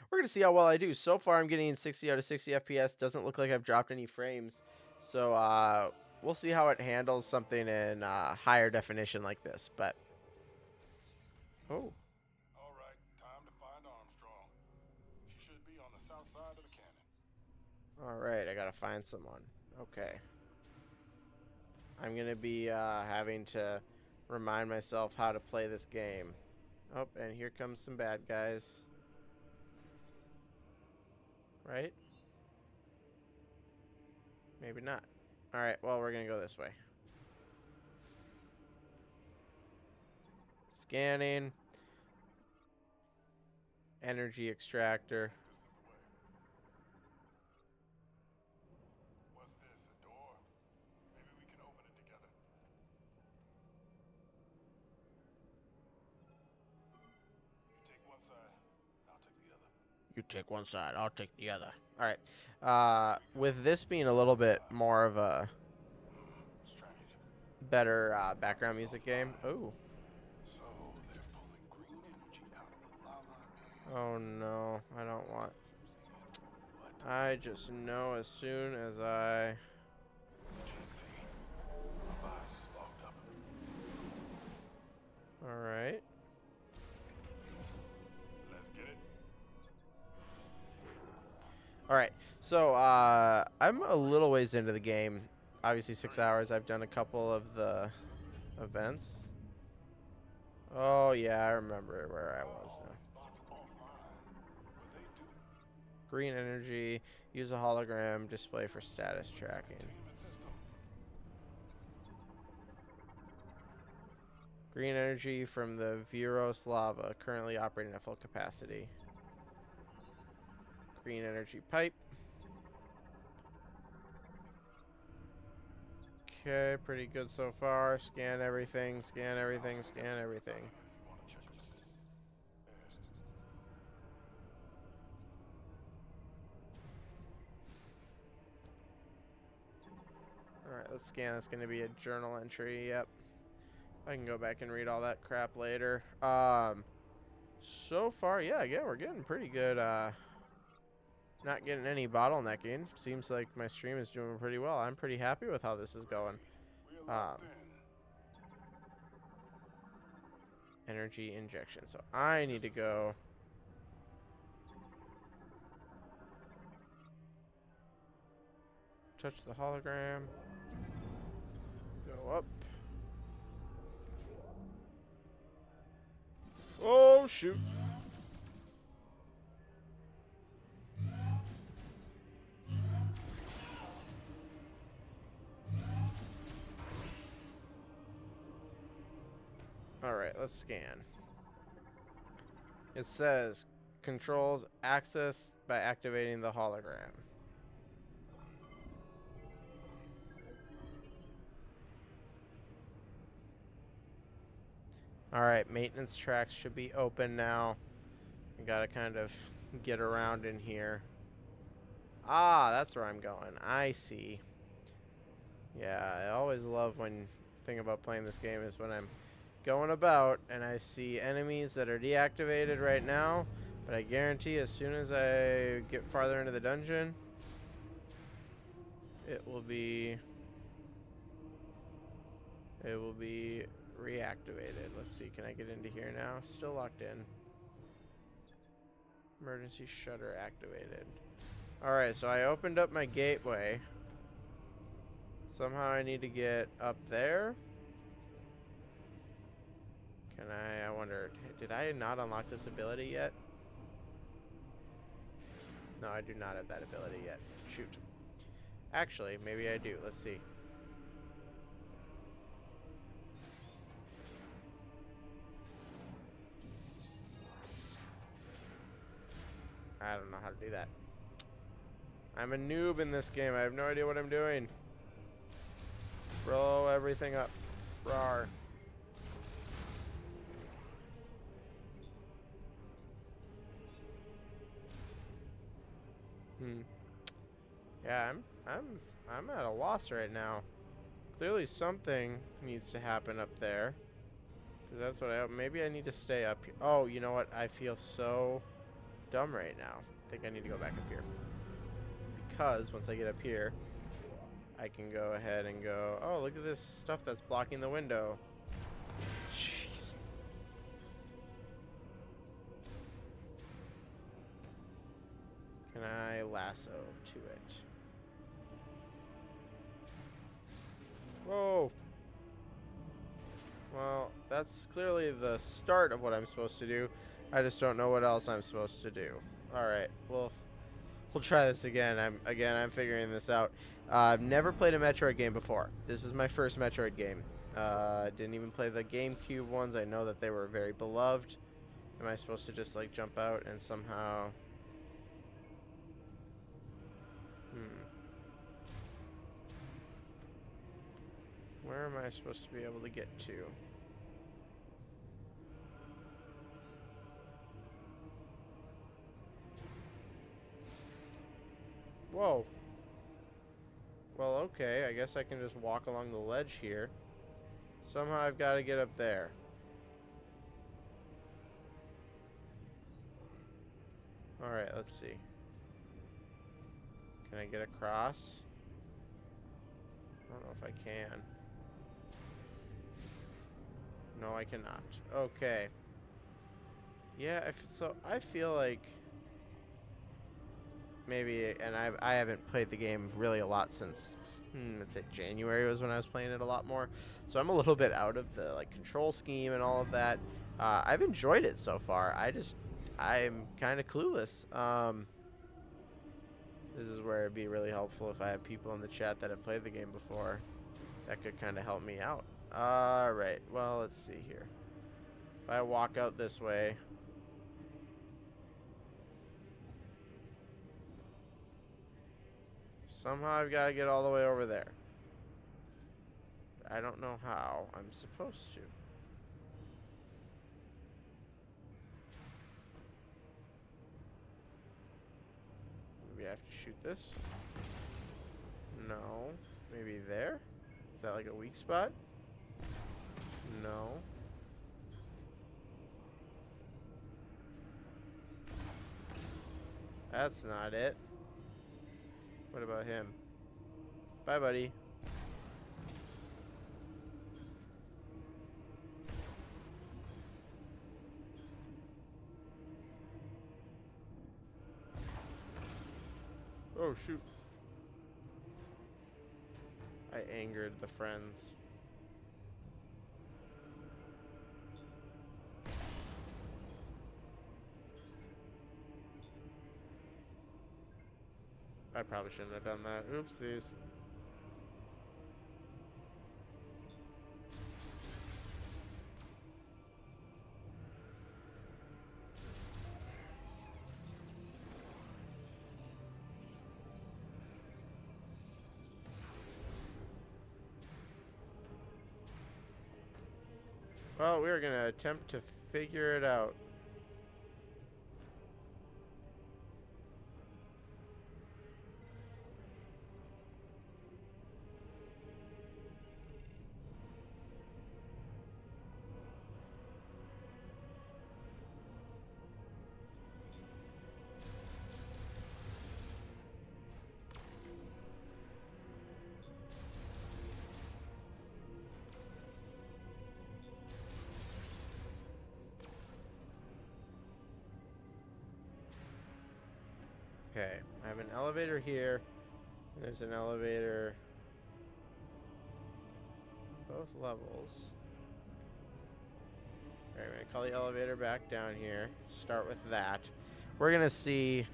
we're going to see how well I do. So far, I'm getting 60 out of 60 FPS. Doesn't look like I've dropped any frames. So we'll see how it handles something in higher definition like this. But, oh. All right, time to find Armstrong. She should be on the south side of the cannon. All right, I got to find someone. Okay. I'm going to be having to remind myself how to play this game. Oh, and here comes some bad guys. Right? Maybe not. Alright, well, we're going to go this way. Scanning. Energy extractor. This is the way. What's this, a door? Maybe we can open it together. You take one side, I'll take the other. You take one side, I'll take the other. Alright. With this being a little bit more of a Strange. better background music game. Ooh. So they're pulling green energy Oh no, I don't want. What? I just know as soon as I. Can't see. My eyes just fogged up. Alright. Let's get it. Alright. So, I'm a little ways into the game. Obviously, 6 hours. I've done a couple of the events. Oh, yeah, I remember where I was Oh, now. these bots are offline. What they do? Green energy. Use a hologram display for status It's a tracking. containment system. Green energy from the Viros lava, currently operating at full capacity. Green energy pipe. Okay, pretty good so far. Scan everything, scan everything, scan everything. If you want to check this. Yes. Alright, let's scan. That's going to be a journal entry. Yep. I can go back and read all that crap later. So far, yeah, again, we're getting pretty good. Not getting any bottlenecking. Seems like my stream is doing pretty well. I'm pretty happy with how this is going. We're locked in. Energy injection. So I need to go. Touch the hologram. Go up. Oh, shoot. Alright, let's scan. It says controls access by activating the hologram. Alright, maintenance tracks should be open now. I gotta kind of get around in here. Ah, that's where I'm going. I see. Yeah, I always love when thing about playing this game is when I'm going about and I see enemies that are deactivated right now, but I guarantee as soon as I get farther into the dungeon, it will be reactivated. Let's see, can I get into here now? Still locked in. Emergency shutter activated. Alright, so I opened up my gateway. Somehow I need to get up there. Can I wonder, did I not unlock this ability yet? No, I do not have that ability yet. Shoot. Actually, maybe I do. Let's see. I don't know how to do that. I'm a noob in this game. I have no idea what I'm doing. Blow everything up. Rawr. Yeah, I'm at a loss right now. Clearly something needs to happen up there. 'Cause that's what maybe I need to stay up here. Oh, you know what? I feel so dumb right now. I think I need to go back up here. Because once I get up here, I can go ahead and go, oh, look at this stuff that's blocking the window. Jeez. Can I lasso to it? Whoa. Well, that's clearly the start of what I'm supposed to do. I just don't know what else I'm supposed to do. Alright, well, we'll try this again. I'm figuring this out. I've never played a Metroid game before. This is my first Metroid game. Didn't even play the GameCube ones. I know that they were very beloved. Am I supposed to just like jump out and somehow? Where am I supposed to be able to get to? Whoa. Well, okay. I guess I can just walk along the ledge here. Somehow I've got to get up there. Alright, let's see. Can I get across? I don't know if I can. No, I cannot. Okay. Yeah, so I feel like maybe, and I haven't played the game really a lot since, let's say January was when I was playing it a lot more. So I'm a little bit out of the like control scheme and all of that. I've enjoyed it so far. I'm kind of clueless. This is where it'd be really helpful if I have people in the chat that have played the game before. That could kind of help me out. Alright, well, let's see here. If I walk out this way, somehow I've got to get all the way over there. I don't know how I'm supposed to. Maybe I have to shoot this? No. Maybe there? Is that like a weak spot? No. That's not it. What about him? Bye, buddy. Oh, shoot. I angered the friends. I probably shouldn't have done that. Oopsies. Well, we're gonna attempt to figure it out. Okay, I have an elevator here. And there's an elevator both levels. Alright, I'm gonna call the elevator back down here. Start with that. We're gonna see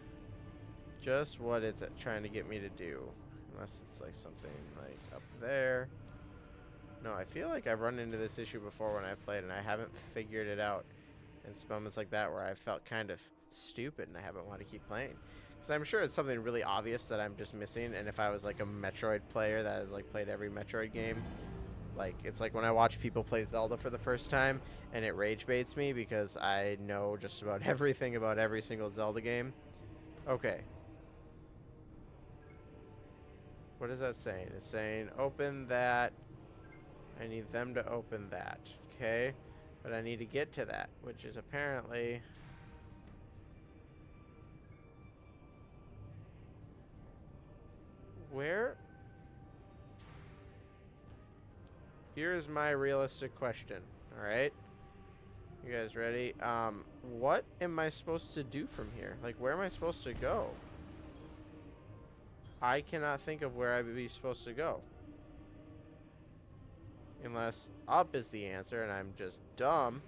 just what it's trying to get me to do. Unless it's like something like up there. No, I feel like I've run into this issue before when I played and I haven't figured it out. And it's moments like that where I felt kind of stupid and I haven't wanted to keep playing. Because I'm sure it's something really obvious that I'm just missing. And if I was like a Metroid player that has like played every Metroid game, like it's like when I watch people play Zelda for the first time and it rage baits me because I know just about everything about every single Zelda game. Okay. What is that saying? It's saying open that. I need them to open that. Okay. But I need to get to that, which is apparently... Where? Here's my realistic question. Alright? You guys ready? What am I supposed to do from here? Like, where am I supposed to go? I cannot think of where I would be supposed to go. Unless up is the answer and I'm just dumb.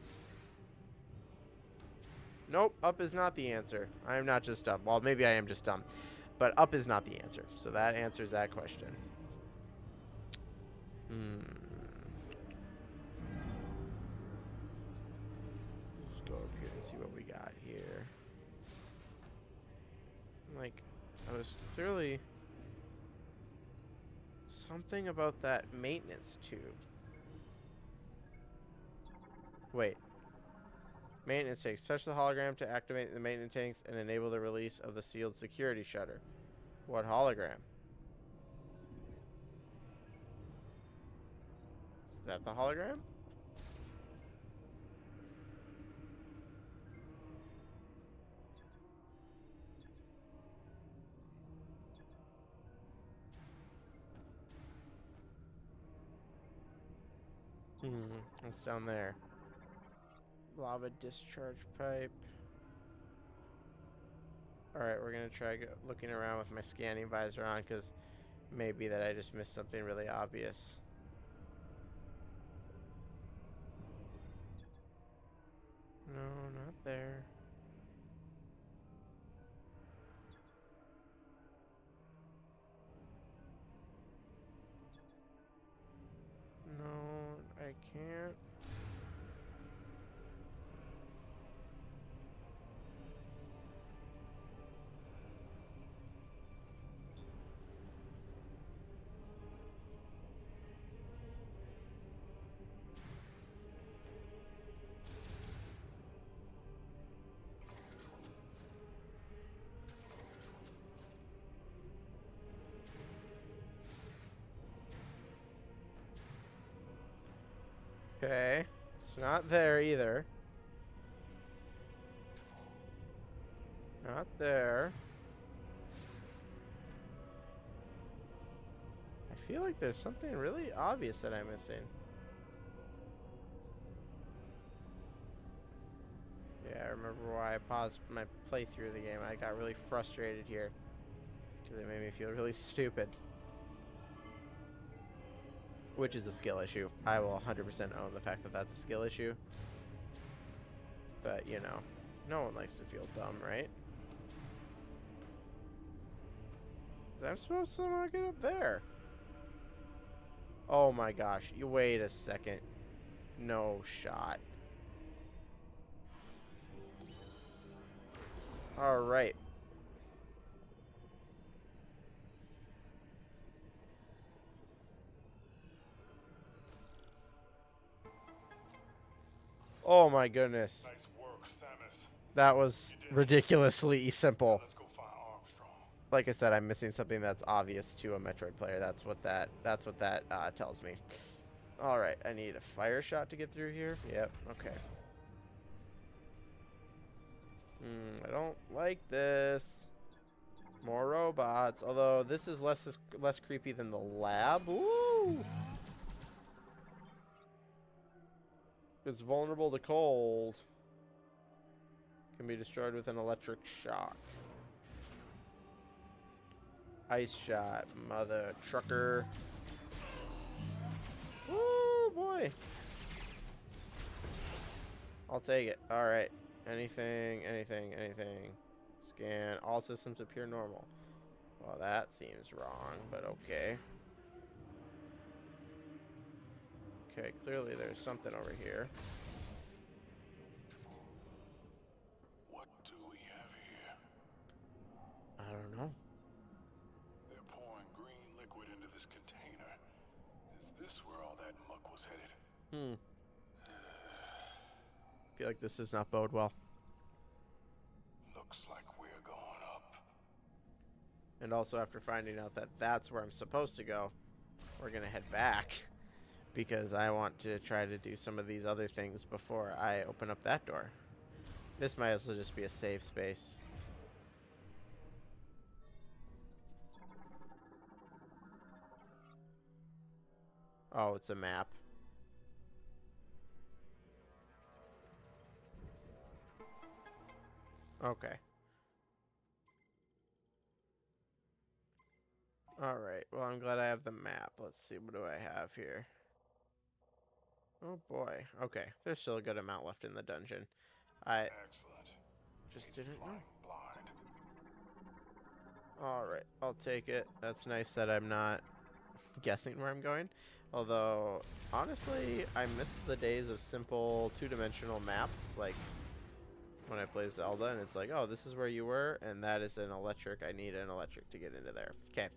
Nope, up is not the answer. I am not just dumb. Well, maybe I am just dumb. But up is not the answer. So that answers that question. Let's go up here and see what we got here. Like, I was clearly... Something about that maintenance tube. Wait. Maintenance tanks. Touch the hologram to activate the maintenance tanks and enable the release of the sealed security shutter. What hologram? Is that the hologram? What's down there? Lava discharge pipe. Alright, we're gonna try looking around with my scanning visor on, because maybe that I just missed something really obvious. No, not there. No, I can't. Okay, it's not there either. Not there. I feel like there's something really obvious that I'm missing. Yeah, I remember why I paused my playthrough of the game. I got really frustrated here because it made me feel really stupid. Which is a skill issue. I will 100% own the fact that that's a skill issue. But, you know, no one likes to feel dumb, right? I'm supposed to somehow get up there. Oh my gosh. You wait a second. No shot. Alright. Oh my goodness. Nice work, Samus. That was ridiculously simple. Let's go find Armstrong. Like I said, I'm missing something that's obvious to a Metroid player. That's what that tells me. All right, I need a fire shot to get through here. Yep. Okay. I don't like this. More robots. Although this is less creepy than the lab. Woo! It's vulnerable to cold. Can be destroyed with an electric shock. Ice shot, mother trucker. Woo, boy. I'll take it. All right. Anything. Scan. All systems appear normal. Well, that seems wrong, but okay. Okay, clearly there's something over here. What do we have here? I don't know. They're pouring green liquid into this container. Is this where all that muck was headed? Feel like this does not bode well. Looks like we're going up. And also, after finding out that that's where I'm supposed to go, we're gonna head back. Because I want to try to do some of these other things before I open up that door. This might also just be a save space. Oh, it's a map. Okay. Alright, well, I'm glad I have the map. Let's see, what do I have here? Oh boy. Okay, there's still a good amount left in the dungeon. I Excellent. just didn't know. Blind. Alright, I'll take it. That's nice that I'm not guessing where I'm going. Although, honestly, I miss the days of simple two-dimensional maps, like when I play Zelda, and it's like, oh, this is where you were, and that is an electric. I need an electric to get into there. Okay.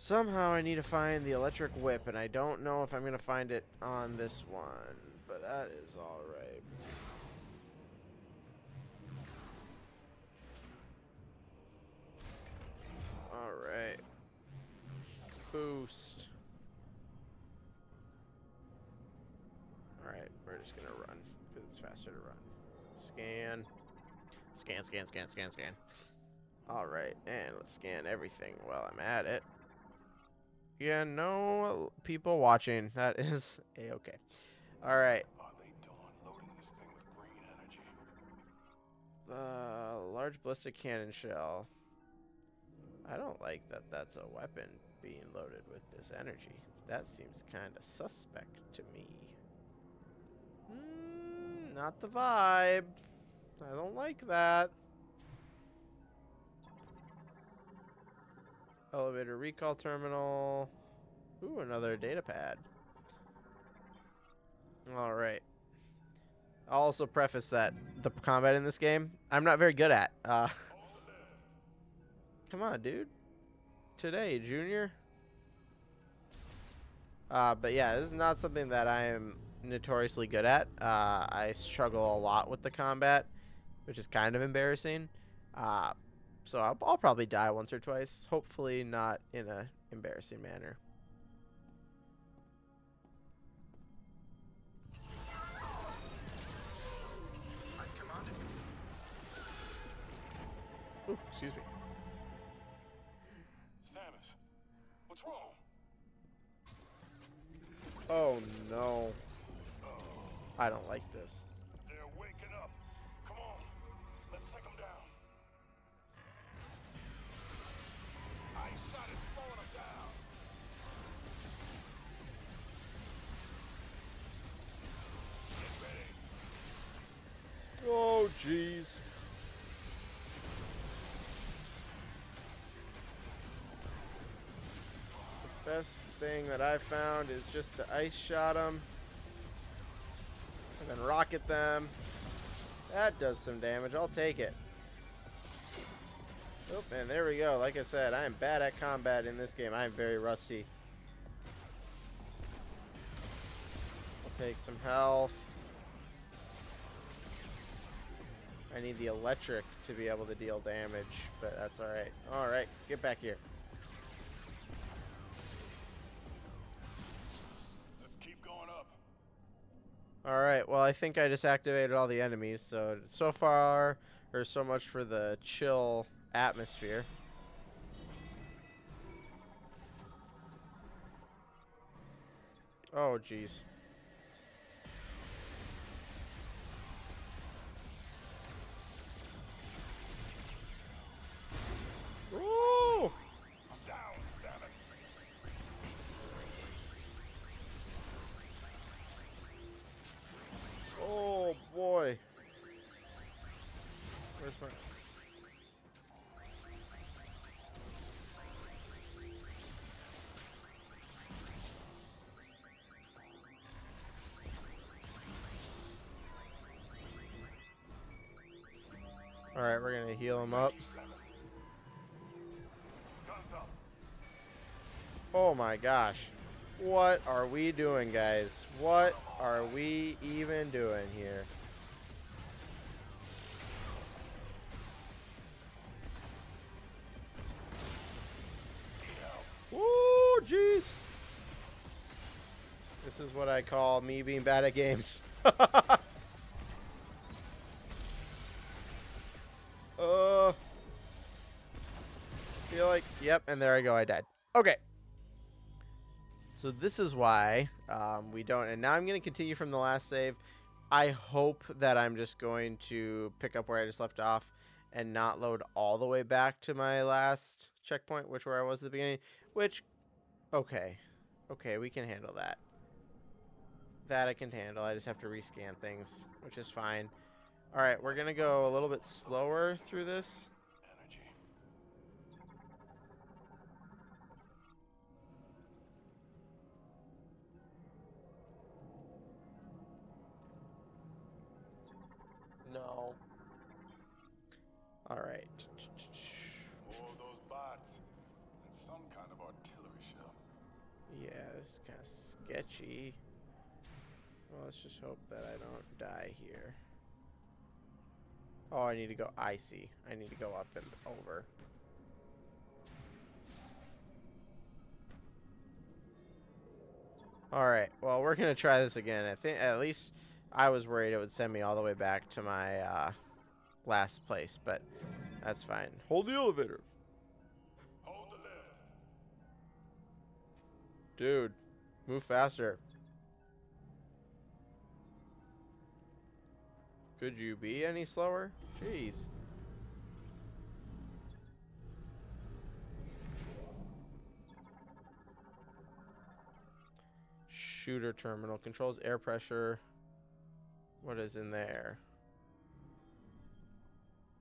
Somehow I need to find the electric whip, and I don't know if I'm going to find it on this one, but that is alright. Alright. Boost. Alright, we're just going to run, because it's faster to run. Scan. Scan. Alright, and let's scan everything while I'm at it. Yeah, no people watching. That is a-okay. All right. Are they doing loading this thing with green energy? Large ballistic cannon shell. I don't like that that's a weapon being loaded with this energy. That seems kind of suspect to me. Not the vibe. I don't like that. Elevator recall terminal. Ooh, another data pad. All right. I'll also preface that the combat in this game, I'm not very good at. Come on, dude. Today, Junior. But yeah, this is not something that I am notoriously good at. I struggle a lot with the combat, which is kind of embarrassing. Uh, so I'll probably die once or twice. Hopefully not in a embarrassing manner. Ooh, excuse me. Samus, what's wrong? Oh no. I don't like this. They're waking up. Come on, let's take them down. Ice shot is slowing them down. Get ready. Oh jeez. The best thing that I found is just to ice shot them and then rocket them. That does some damage. I'll take it. Oh, and there we go. Like I said, I am bad at combat in this game. I am very rusty. I'll take some health. I need the electric to be able to deal damage, but that's alright. Alright, get back here. Let's keep going up. Alright, well I think I just activated all the enemies, so far, or so much for the chill atmosphere. Oh jeez. Woo! I'm down, Samus. Oh boy. Where's my... Alright, we're gonna heal him up. Guns up. Oh my gosh. What are we doing, guys? What are we even doing here? Woo, jeez. This is what I call me being bad at games. Feel like, yep, and there I go, I died. Okay. So this is why we don't, and now I'm going to continue from the last save. I hope that I'm just going to pick up where I just left off and not load all the way back to my last checkpoint, which where I was at the beginning, which, okay. Okay, we can handle that. That I can handle. I just have to rescan things, which is fine. Alright, we're going to go a little bit slower through this. Energy. No. Alright. More of those bots. And some kind of artillery shell. Yeah, this is kind of sketchy. Well, let's just hope that I don't die here. Oh, I need to go. I see. I need to go up and over. Alright, well, we're going to try this again. I think at least I was worried it would send me all the way back to my last place, but that's fine. Hold the elevator. Hold the lift. Dude, move faster. Could you be any slower? Jeez. Shooter terminal controls air pressure. What is in there?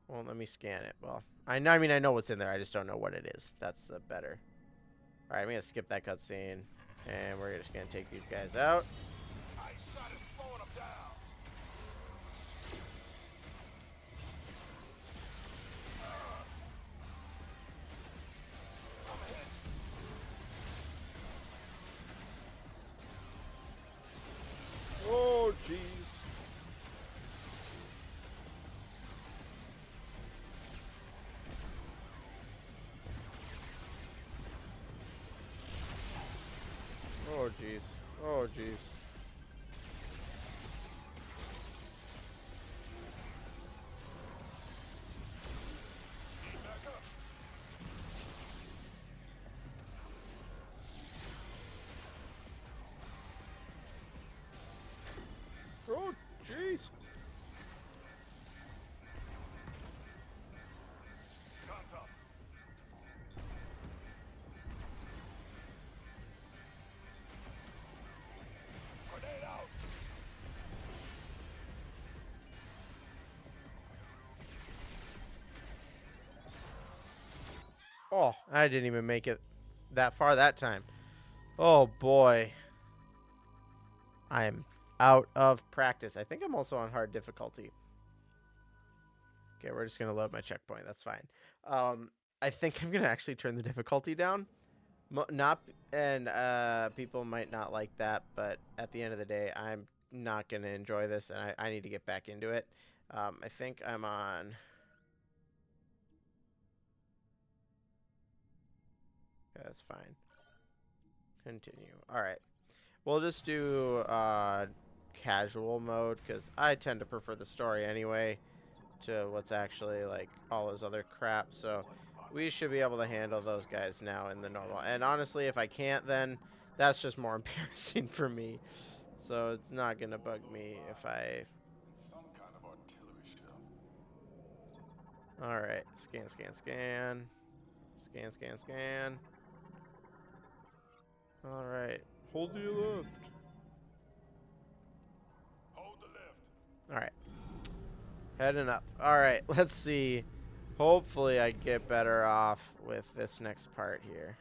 Well, let me scan it. Well, I know. I mean, I know what's in there. I just don't know what it is. That's the better. All right, I'm gonna skip that cutscene, and we're just gonna take these guys out. Oh, jeez. Oh, jeez. Oh, jeez. Oh, jeez. Oh, I didn't even make it that far that time. Oh, boy. I am out of practice. I think I'm also on hard difficulty. Okay, we're just going to load my checkpoint. That's fine. I think I'm going to actually turn the difficulty down. Not, and people might not like that, but at the end of the day, I'm not going to enjoy this, and I need to get back into it. I think I'm on... Okay, that's fine. Continue. All right. We'll just do casual mode, because I tend to prefer the story anyway to what's actually like all those other crap. So we should be able to handle those guys now in the normal. And honestly, if I can't, then that's just more embarrassing for me. So it's not gonna bug me if I... All right, scan, scan, scan, scan, scan, scan. All right, hold the lift. Hold the lift. All right, heading up. All right, let's see. Hopefully I get better off with this next part here.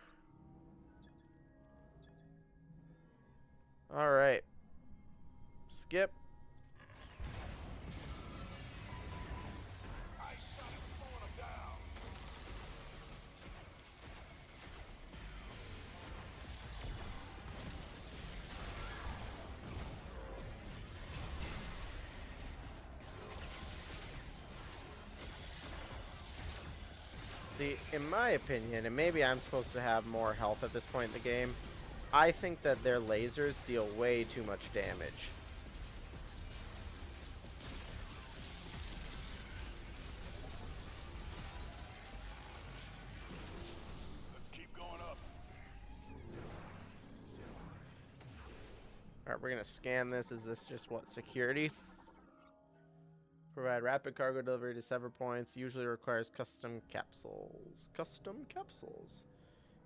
All right, skip. See, in my opinion, and maybe I'm supposed to have more health at this point in the game, I think that their lasers deal way too much damage. Let's keep going up. Alright, we're gonna scan this. Is this just what? Security? Provide rapid cargo delivery to several points. Usually requires custom capsules. Custom capsules.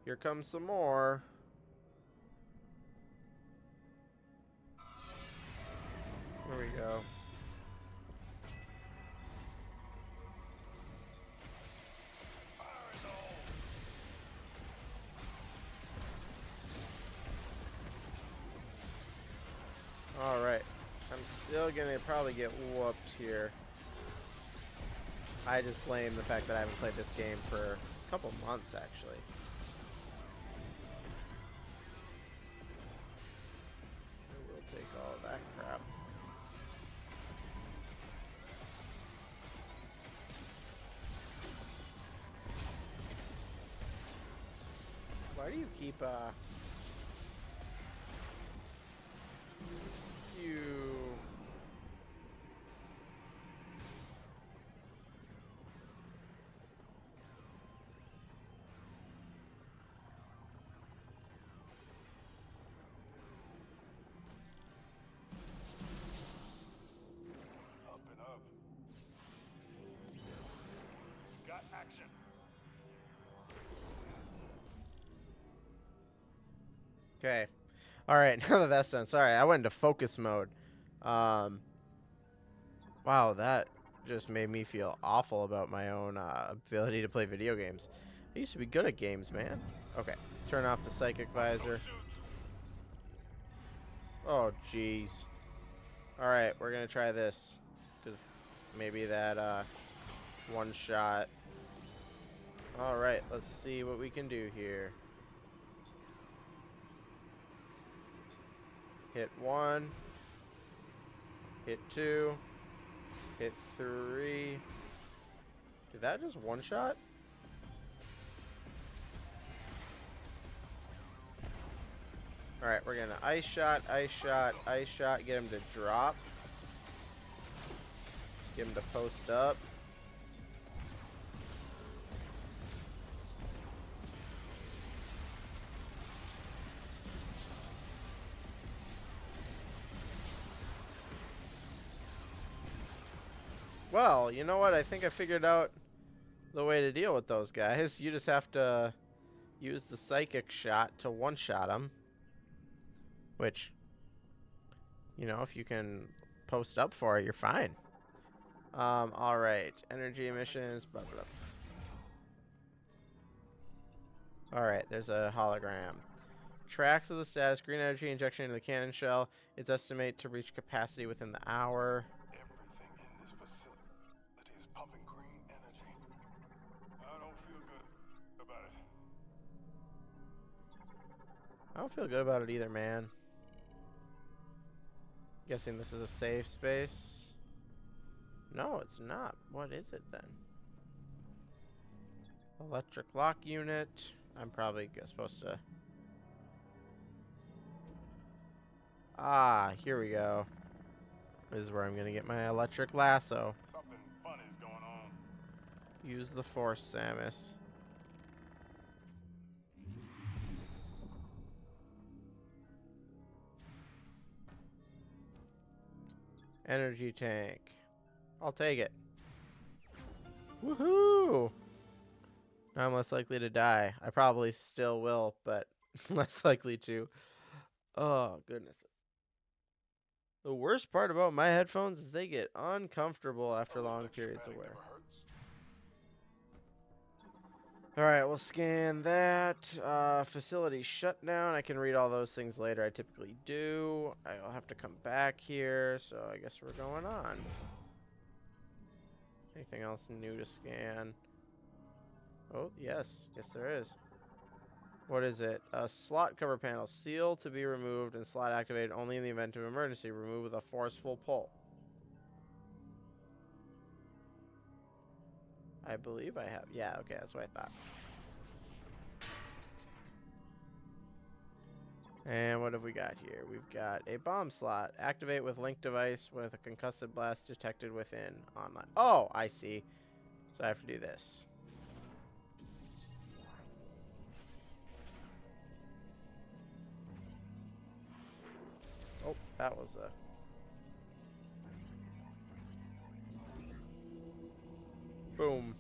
Here comes some more. Here we go. Alright. I'm still gonna probably get whooped here. I just blame the fact that I haven't played this game for a couple months, actually. I will take all of that crap. Why do you keep, you... Okay. All right. Now that that's done, sorry, I went into focus mode. Um, wow, that just made me feel awful about my own ability to play video games. I used to be good at games, man. Okay. Turn off the psychic visor. Oh, jeez. All right, we're gonna try this, cause maybe that one shot. All right, let's see what we can do here. Hit 1, hit 2, hit 3. Did that just one shot? All right, we're gonna ice shot, ice shot, ice shot. Get him to drop. Get him to post up. Well, you know what? I think I figured out the way to deal with those guys. You just have to use the psychic shot to one-shot them. Which, you know, if you can post up for it, you're fine. Alright. Energy emissions, blah, blah. Alright, there's a hologram. Tracks of the status, green energy injection into the cannon shell. It's estimated to reach capacity within the hour. Everything in this facility is pumping green energy. I don't feel good about it. I don't feel good about it either, man. Guessing this is a safe space. No, it's not. What is it then? Electric lock unit. I'm probably supposed to... Ah, here we go. This is where I'm gonna get my electric lasso. Something funny is going on. Use the force, Samus. Energy tank. I'll take it. Woohoo! Now I'm less likely to die. I probably still will, but less likely to. Oh, goodness. The worst part about my headphones is they get uncomfortable after long periods of wear. Alright, we'll scan that. Facility shutdown. I can read all those things later. I typically do. I'll have to come back here, so I guess we're going on. Anything else new to scan? Oh, yes. Yes, there is. What is it? A slot cover panel. Seal to be removed and slot activated only in the event of emergency. Remove with a forceful pull. I believe I have. Yeah, okay, that's what I thought. And what have we got here? We've got a bomb slot. Activate with link device with a concussive blast detected within online. Oh, I see. So I have to do this. Oh, that was a... Boom.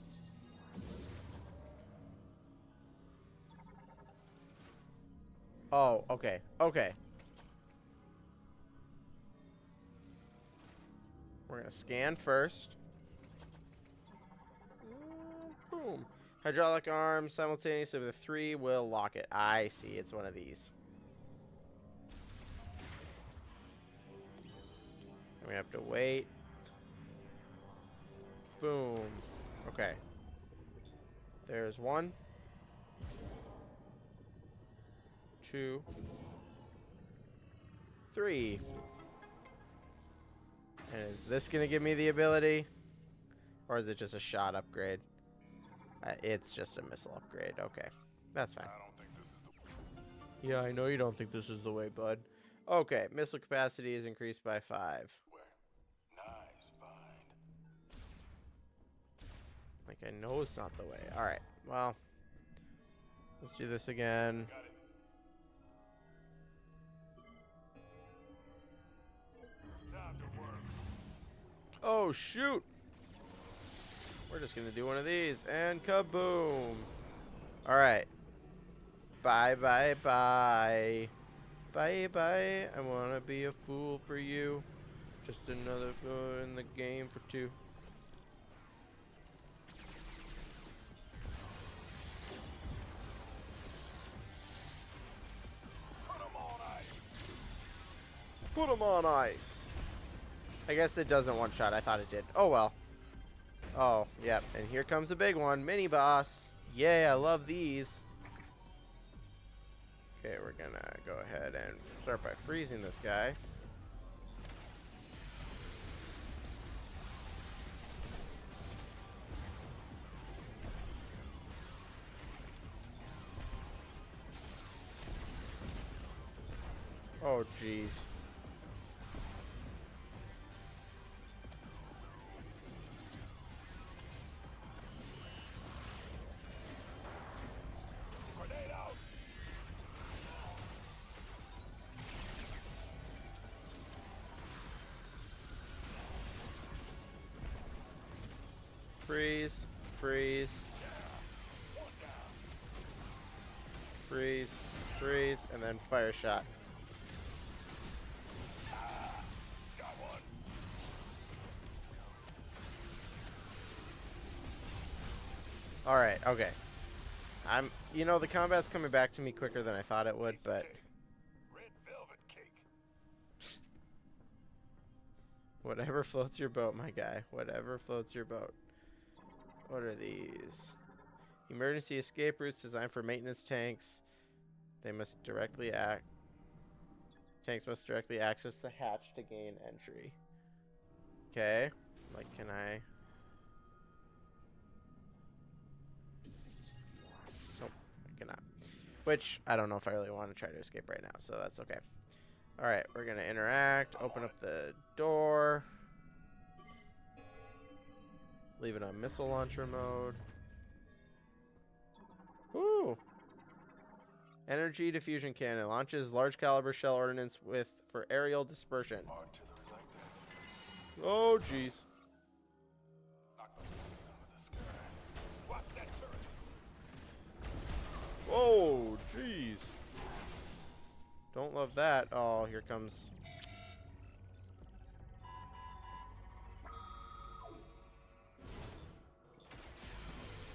Oh, okay. Okay. We're going to scan first. Boom. Hydraulic arm simultaneously with a 3 will lock it. I see. It's one of these. We have to wait. Boom. Okay. There's 1. 2. 3. And is this going to give me the ability? Or is it just a shot upgrade? It's just a missile upgrade. Okay. That's fine. I don't think this is the... Yeah, I know you don't think this is the way, bud. Okay. Missile capacity is increased by 5. Nice find. Like, I know it's not the way. Alright. Well. Let's do this again. Got it. Time to work. Oh, shoot! We're just gonna do one of these, and kaboom! Alright. Bye, bye, bye. Bye bye. I wanna be a fool for you. Just another fool in the game for two. Put him on ice. I guess it doesn't one shot. I thought it did. Oh well. Oh, yep. And here comes the big one. Mini boss. Yay, I love these. Okay, we're gonna go ahead and start by freezing this guy. Oh, jeez. Freeze, freeze, freeze, freeze, and then fire shot. Alright, okay. You know, the combat's coming back to me quicker than I thought it would, but... Red velvet cake. Whatever floats your boat, my guy. Whatever floats your boat. What are these? Emergency escape routes designed for maintenance tanks. They must directly act... Tanks must directly access the hatch to gain entry. Okay. Like, can I... Nope, I cannot. Which, I don't know if I really want to try to escape right now, so that's okay. Alright, we're gonna interact, open up the door. Leave it on missile launcher mode. Ooh! Energy diffusion cannon launches large caliber shell ordnance for aerial dispersion. Artillery like that. Oh jeez. Knock the wind out of the sky. Watch that turret. Oh jeez. Don't love that. Oh, here comes.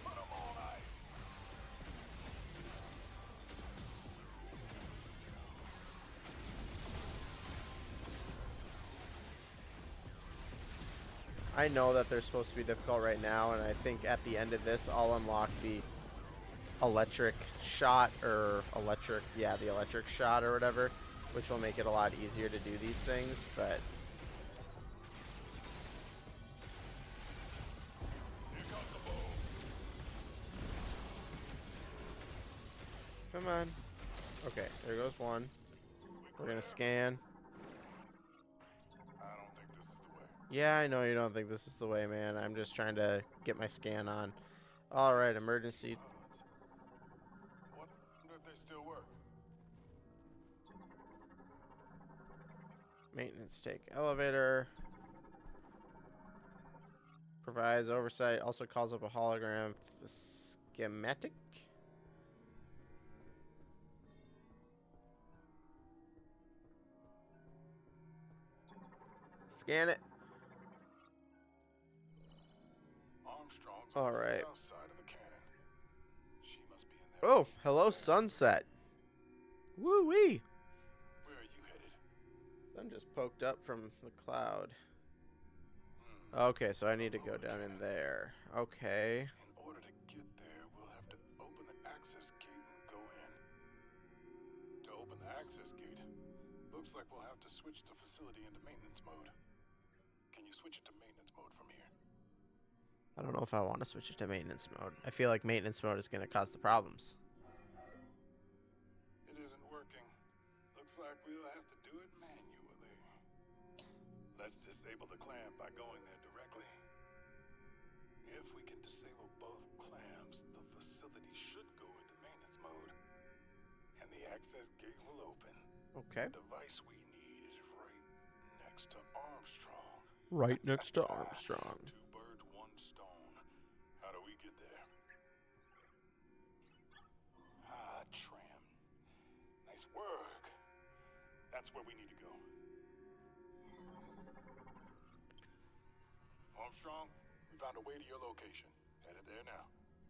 Put 'em on ice. I know that they're supposed to be difficult right now, and I think at the end of this, I'll unlock the electric shot or the electric shot or whatever, which will make it a lot easier to do these things, but Here comes the bow. come on. Okay, there goes one. We're gonna scan. I don't think this is the way. Yeah, I know you don't think this is the way, man. I'm just trying to get my scan on. Alright, emergency. Wonder if they still work. Maintenance take elevator. Provides oversight. Also calls up a hologram schematic. Scan it. Armstrong's All on the right. south side of the cannon. She must be in there. Oh, hello, sunset. Woo wee. Where are you headed? Sun just poked up from the cloud. Hmm. Okay, so I need to go down in there. Okay. In order to get there, we'll have to open the access gate and go in. To open the access gate, looks like we'll have to switch the facility into maintenance mode. Can you switch it to maintenance mode from here? I don't know if I want to switch it to maintenance mode. I feel like maintenance mode is going to cause the problems. It isn't working. Looks like we'll have to do it manually. Let's disable the clamp by going there directly. If we can disable both clamps, the facility should go into maintenance mode. And the access gate will open. Okay. The device we need is right next to Armstrong. Right next to Armstrong. Two birds, one stone. How do we get there? Ah, trim. Nice work. That's where we need to go. Armstrong, we found a way to your location. Headed there now.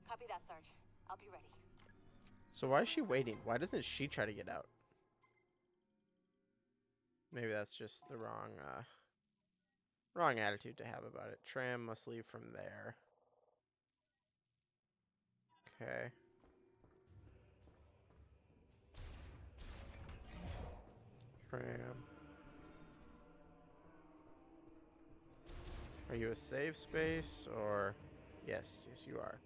Copy that, Sarge. I'll be ready. So why is she waiting? Why doesn't she try to get out? Maybe that's just the wrong attitude to have about it. Tram must leave from there. Okay. Tram. Are you a safe space or? Yes, yes you are.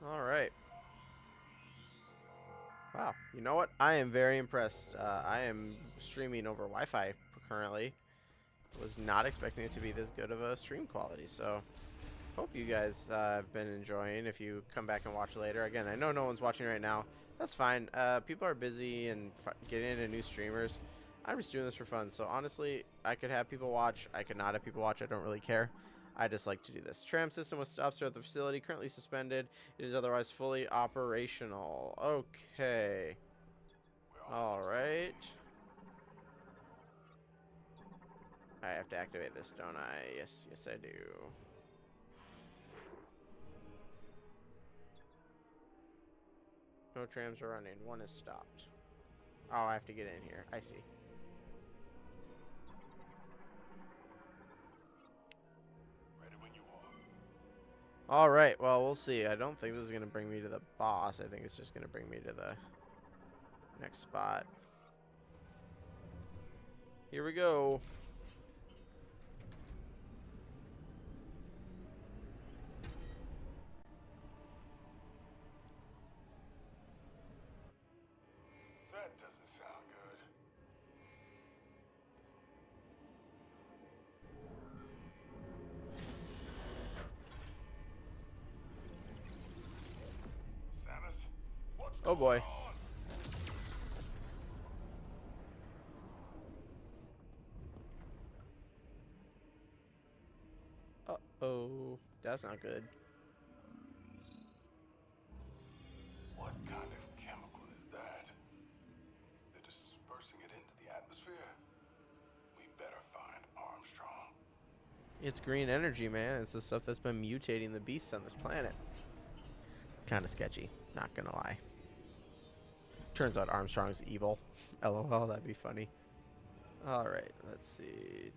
All right. Wow. You know what? I am very impressed. I am streaming over Wi-Fi currently. Was not expecting it to be this good of a stream quality. So hope you guys have been enjoying. If you come back and watch later, again, I know no one's watching right now. That's fine. People are busy and getting into new streamers. I'm just doing this for fun. So honestly, I could have people watch. I could not have people watch. I don't really care. I just like to do this. Tram system with stops throughout the facility currently suspended. It is otherwise fully operational. Okay. All right. I have to activate this, don't I? Yes, yes I do. No trams are running. One is stopped. Oh, I have to get in here. I see. Ready when you are. All right. Well, we'll see. I don't think this is going to bring me to the boss. I think it's just going to bring me to the next spot. Here we go. That doesn't sound good. Samus, what's Oh going boy. on? Uh-oh. That's not good. What kind of chemical is that? They're dispersing it into the atmosphere. We better find Armstrong. It's green energy, man. It's the stuff that's been mutating the beasts on this planet. Kind of sketchy. Not going to lie. Turns out Armstrong's evil. LOL, that'd be funny. All right. Let's see.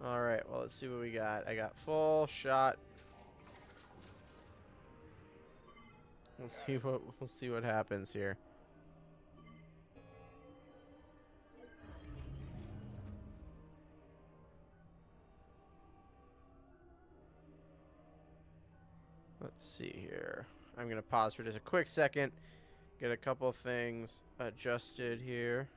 All right, well, let's see what we got. I got full shot. We'll see what happens here. Let's see here. I'm going to pause for just a quick second. Get a couple things adjusted here.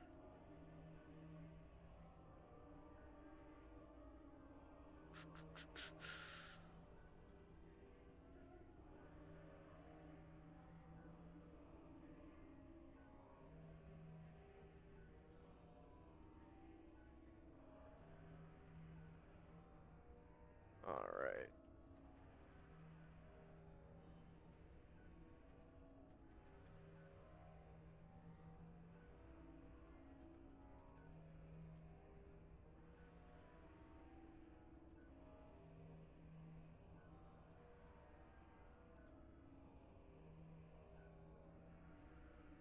All right.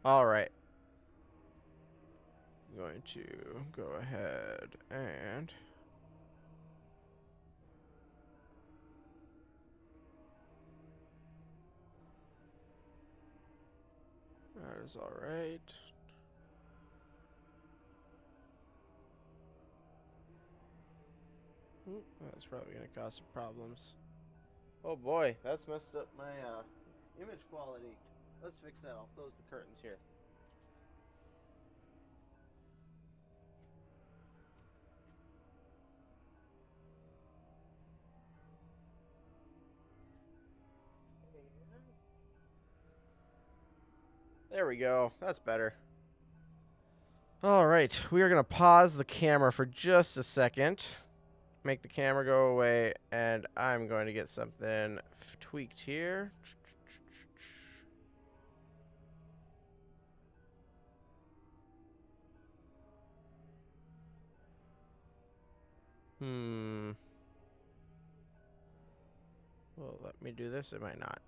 All right. I'm going to go ahead and that is all right. Oop, that's probably going to cause some problems. Oh boy, that's messed up my image quality. Let's fix that. I'll close the curtains here. There we go. That's better. All right, we are going to pause the camera for just a second. Make the camera go away, and I'm going to get something tweaked here. Well, let me do this. It might not.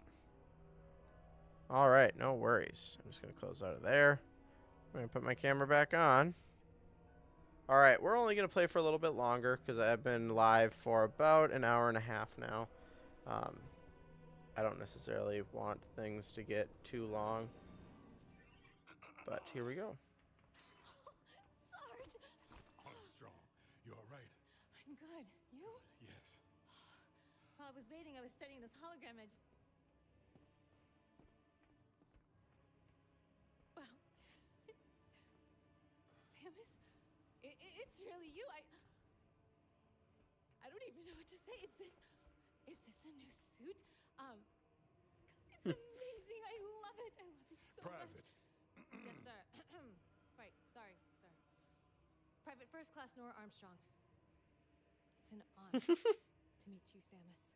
All right, no worries. I'm just going to close out of there. I'm going to put my camera back on. All right, we're only going to play for a little bit longer because I've been live for about an hour and a half now. I don't necessarily want things to get too long, but here we go. Sarge! Armstrong, you all right? I'm good. You? Yes. While I was waiting, I was studying this hologram. I just... Wow. Samus? It's really you. I don't even know what to say. Is this a new suit? It's amazing. I love it. I love it so Private. much. Yes, sir. Right. Sorry, sir. Private First Class Nora Armstrong. It's an honor to meet you, Samus.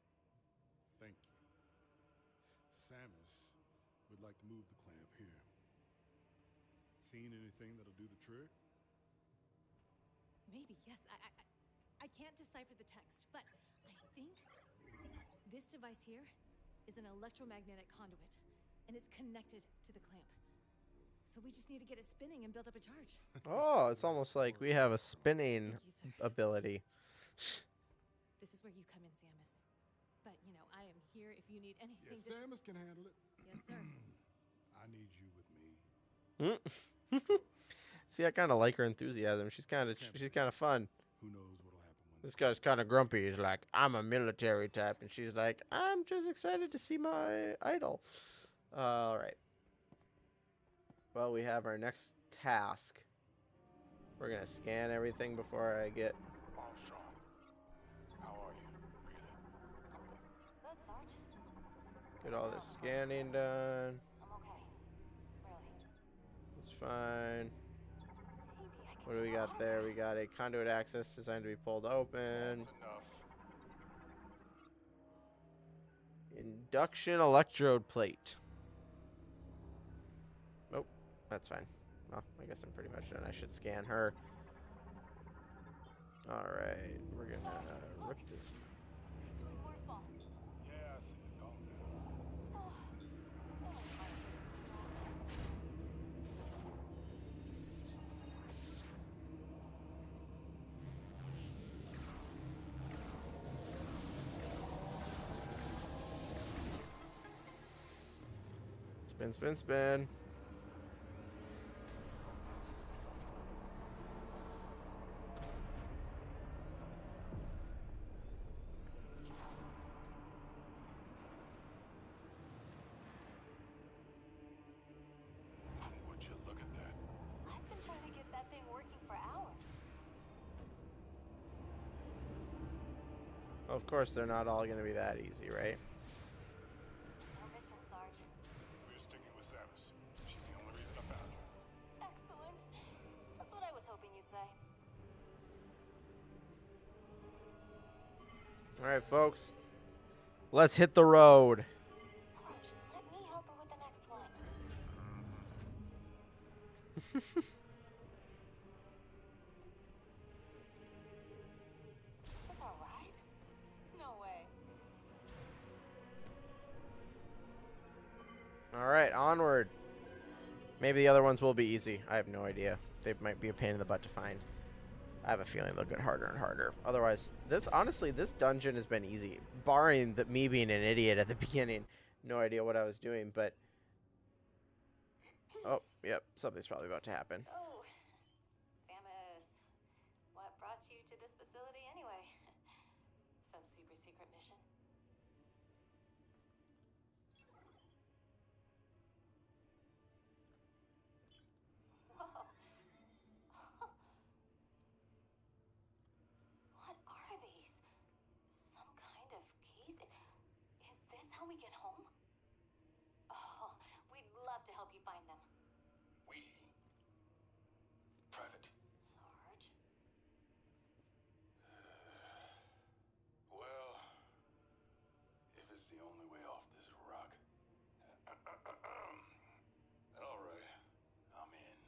Thank you. Samus would like to move the clamp here. Seen anything that'll do the trick? Maybe, yes. I can't decipher the text, but I think this device here is an electromagnetic conduit, and it's connected to the clamp. So we just need to get it spinning and build up a charge. Oh, it's almost like we have a spinning Thank you, sir. ability. This is where you come in, Samus. But, I am here if you need anything. Yes, Samus can handle it. Yes, sir. I need you with me. See, I kind of like her enthusiasm. She's kind of fun. Who knows what'll happen when This guy's kind of grumpy. He's like, I'm a military type, and she's like, I'm just excited to see my idol. All right. Well, we have our next task. We're gonna scan everything before I get. Armstrong, how are you? Really? Good, Sarge. Get all this scanning done. I'm okay. Really. It's fine. Maybe I can. What do we got there? We got a conduit access designed to be pulled open. That's enough. Induction electrode plate. Oh, that's fine. Well, I guess I'm pretty much done. I should scan her. Alright, we're gonna rip this. She's doing Morphball. Yeah, I see it. Calm down. Oh, only my suit can do that. Spin, spin, spin. Would you look at that? I've been trying to get that thing working for hours. Of course, they're not all gonna be that easy, right? It's our mission, Sarge. We're sticking with Samus. She's the only reason I found you. Excellent. That's what I was hoping you'd say. Alright, folks. Let's hit the road. Sarge, let me help her with the next one. This is our ride? No way. Alright, onward. Maybe the other ones will be easy. I have no idea. They might be a pain in the butt to find. I have a feeling they'll get harder and harder. Otherwise, honestly, this dungeon has been easy. Barring me being an idiot at the beginning. No idea what I was doing, but... Oh, yep, something's probably about to happen. So, Samus, what brought you to this facility anyway? Some super secret mission? Whoa. What are these? Some kind of keys? Is this how we get home? Oh, we'd love to help you find them. We? Private It's the only way off this rock. All right, I'm in.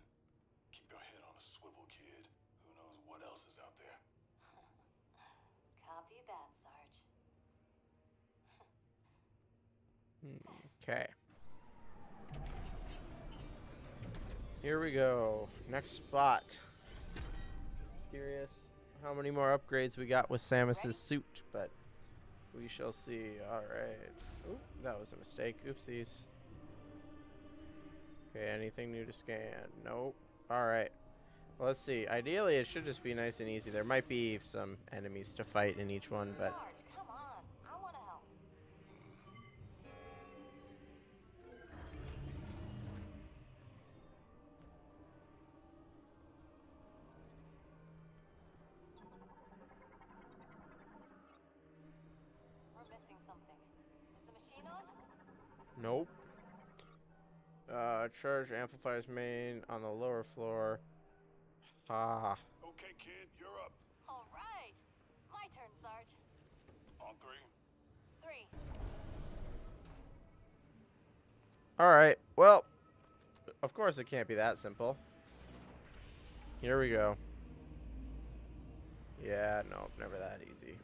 Keep your head on a swivel, kid. Who knows what else is out there? Copy that, Sarge. Okay. Here we go. Next spot. Curious how many more upgrades we got with Samus's suit, but we shall see. Alright. Oop, that was a mistake. Oopsies. Okay, anything new to scan? Nope. Alright. Well, let's see. Ideally, it should just be nice and easy. There might be some enemies to fight in each one, but... Sarge, come on. I want to help. We're missing something. Is the machine on? Nope. Charge amplifiers main on the lower floor. Ha. Okay, kid, you're up. All right. My turn, Sarge. On three. 3. Alright, well, of course it can't be that simple. Here we go. Yeah, no, never that easy.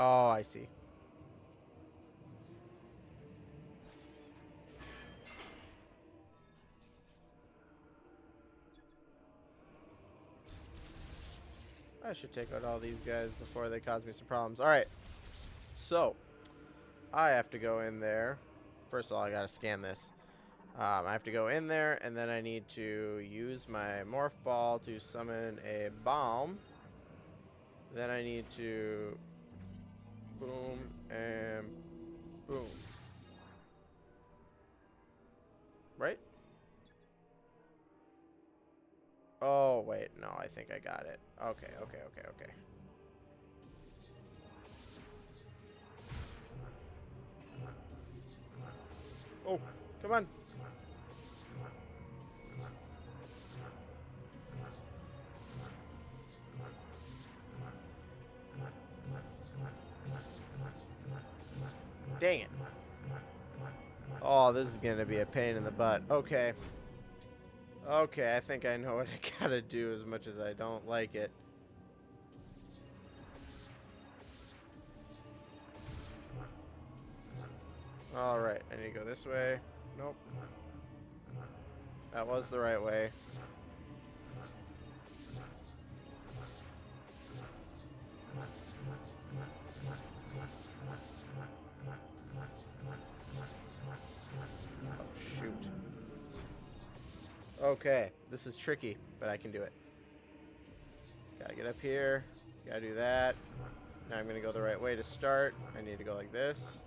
Oh, I see. I should take out all these guys before they cause me some problems. Alright, so I have to go in there. First of all, I gotta scan this. I have to go in there, and then I need to use my morph ball to summon a bomb. Then I need to boom and boom. Right? Oh, wait. No, I think I got it. Okay. Oh, come on. Dang it. Oh, this is gonna be a pain in the butt. Okay. Okay, I think I know what I gotta do, as much as I don't like it. Alright, I need to go this way. Nope. That was the right way. Oh, shoot. Okay, this is tricky, but I can do it. Gotta get up here. Gotta do that. Now I'm gonna go the right way to start. I need to go like this.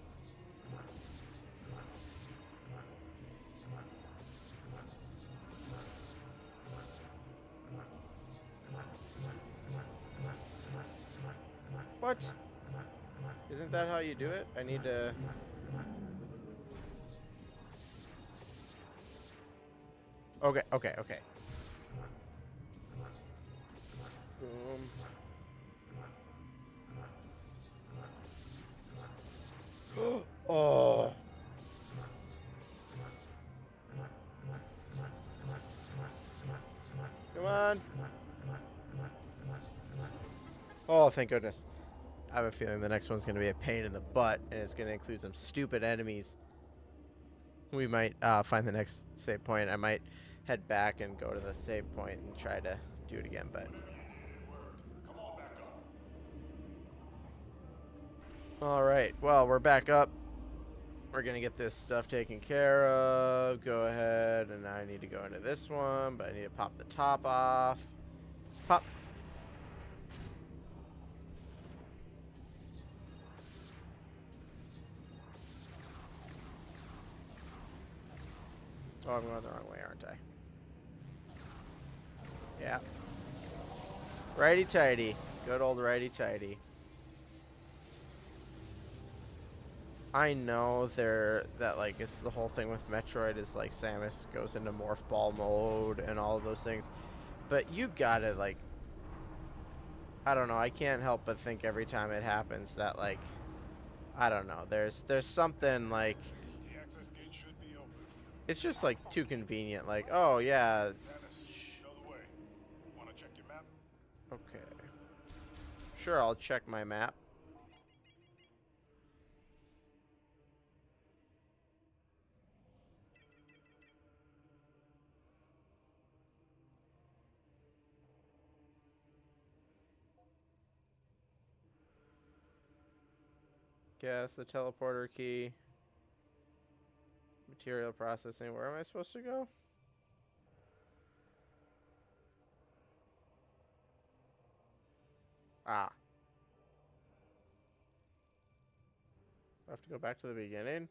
What? Isn't that how you do it? I need to... Okay. Boom. Oh. Come on. Oh, thank goodness. I have a feeling the next one's going to be a pain in the butt, and it's going to include some stupid enemies. We might find the next save point. I might head back and go to the save point and try to do it again, but... Alright, well, we're back up. We're going to get this stuff taken care of. Go ahead, and I need to go into this one, but I need to pop the top off. Pop. Oh, I'm going the wrong way, aren't I? Yeah. Righty-tighty. Good old righty-tighty. I know that like it's the whole thing with Metroid is like Samus goes into morph ball mode and all of those things, but you gotta like, I don't know, I can't help but think every time it happens that like, I don't know, there's something like, The access gate should be open. it's just like Access too gate? convenient, like, Where's oh that? yeah, Samus, you know the way. Wanna check your map? okay, sure, I'll check my map. Guess the teleporter key, material processing, where am I supposed to go? Ah, I have to go back to the beginning?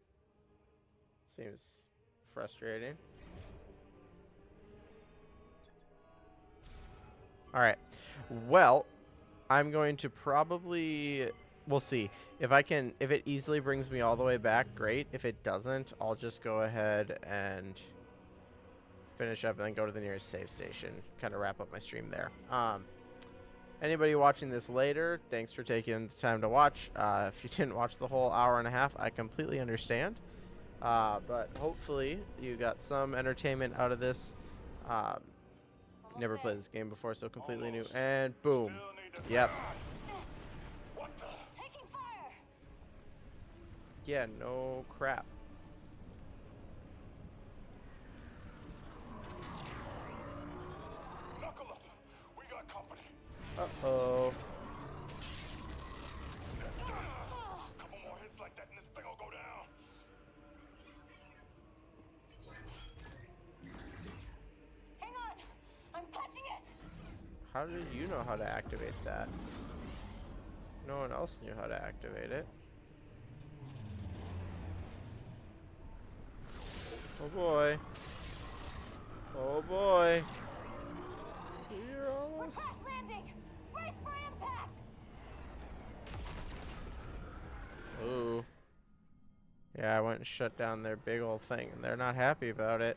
Seems frustrating. Alright. Well, I'm going to probably... We'll see. If it easily brings me all the way back, great. If it doesn't, I'll just go ahead and finish up and then go to the nearest save station. Kind of wrap up my stream there. Anybody watching this later, thanks for taking the time to watch. If you didn't watch the whole hour and a half, I completely understand. But hopefully you got some entertainment out of this. Um, Almost Never there. played this game before, so completely new. Almost. And Still boom. need to... Yep. What the? Taking fire! Yeah, no crap. Knuckle up. We got company. Uh-oh. Couple more hits like that and this thing will go down. Hang on! I'm punching it! How did you know how to activate that? No one else knew how to activate it. Oh boy. Oh boy. You're We're almost... crash landing! Brace for impact! Ooh. Yeah, I went and shut down their big old thing, and they're not happy about it.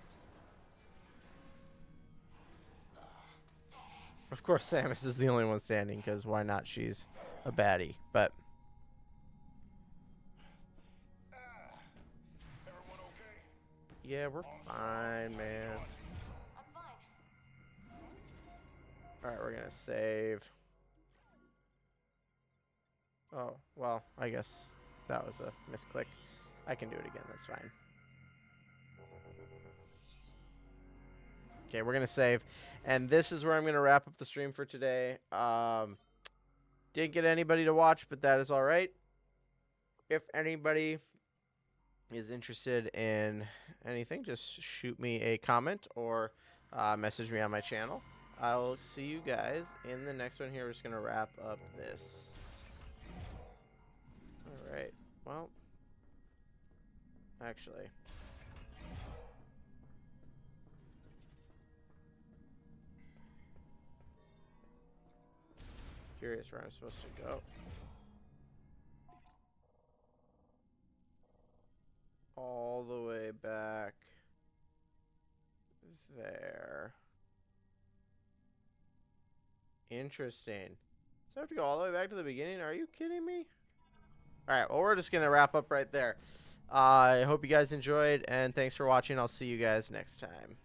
Of course, Samus is the only one standing, because why not? She's a baddie. But, Everyone okay? yeah, we're fine, man. I'm fine. Alright, we're gonna save. Oh, well, I guess that was a misclick. I can do it again, that's fine. Okay, we're gonna save. And this is where I'm gonna wrap up the stream for today. Didn't get anybody to watch, but that is alright. If anybody is interested in anything, just shoot me a comment or message me on my channel. I'll see you guys in the next one here. We're just gonna wrap up this. Alright, well, actually, curious where I'm supposed to go. All the way back there. Interesting. So I have to go all the way back to the beginning? Are you kidding me? Alright, well, we're just going to wrap up right there. I hope you guys enjoyed, and thanks for watching. I'll see you guys next time.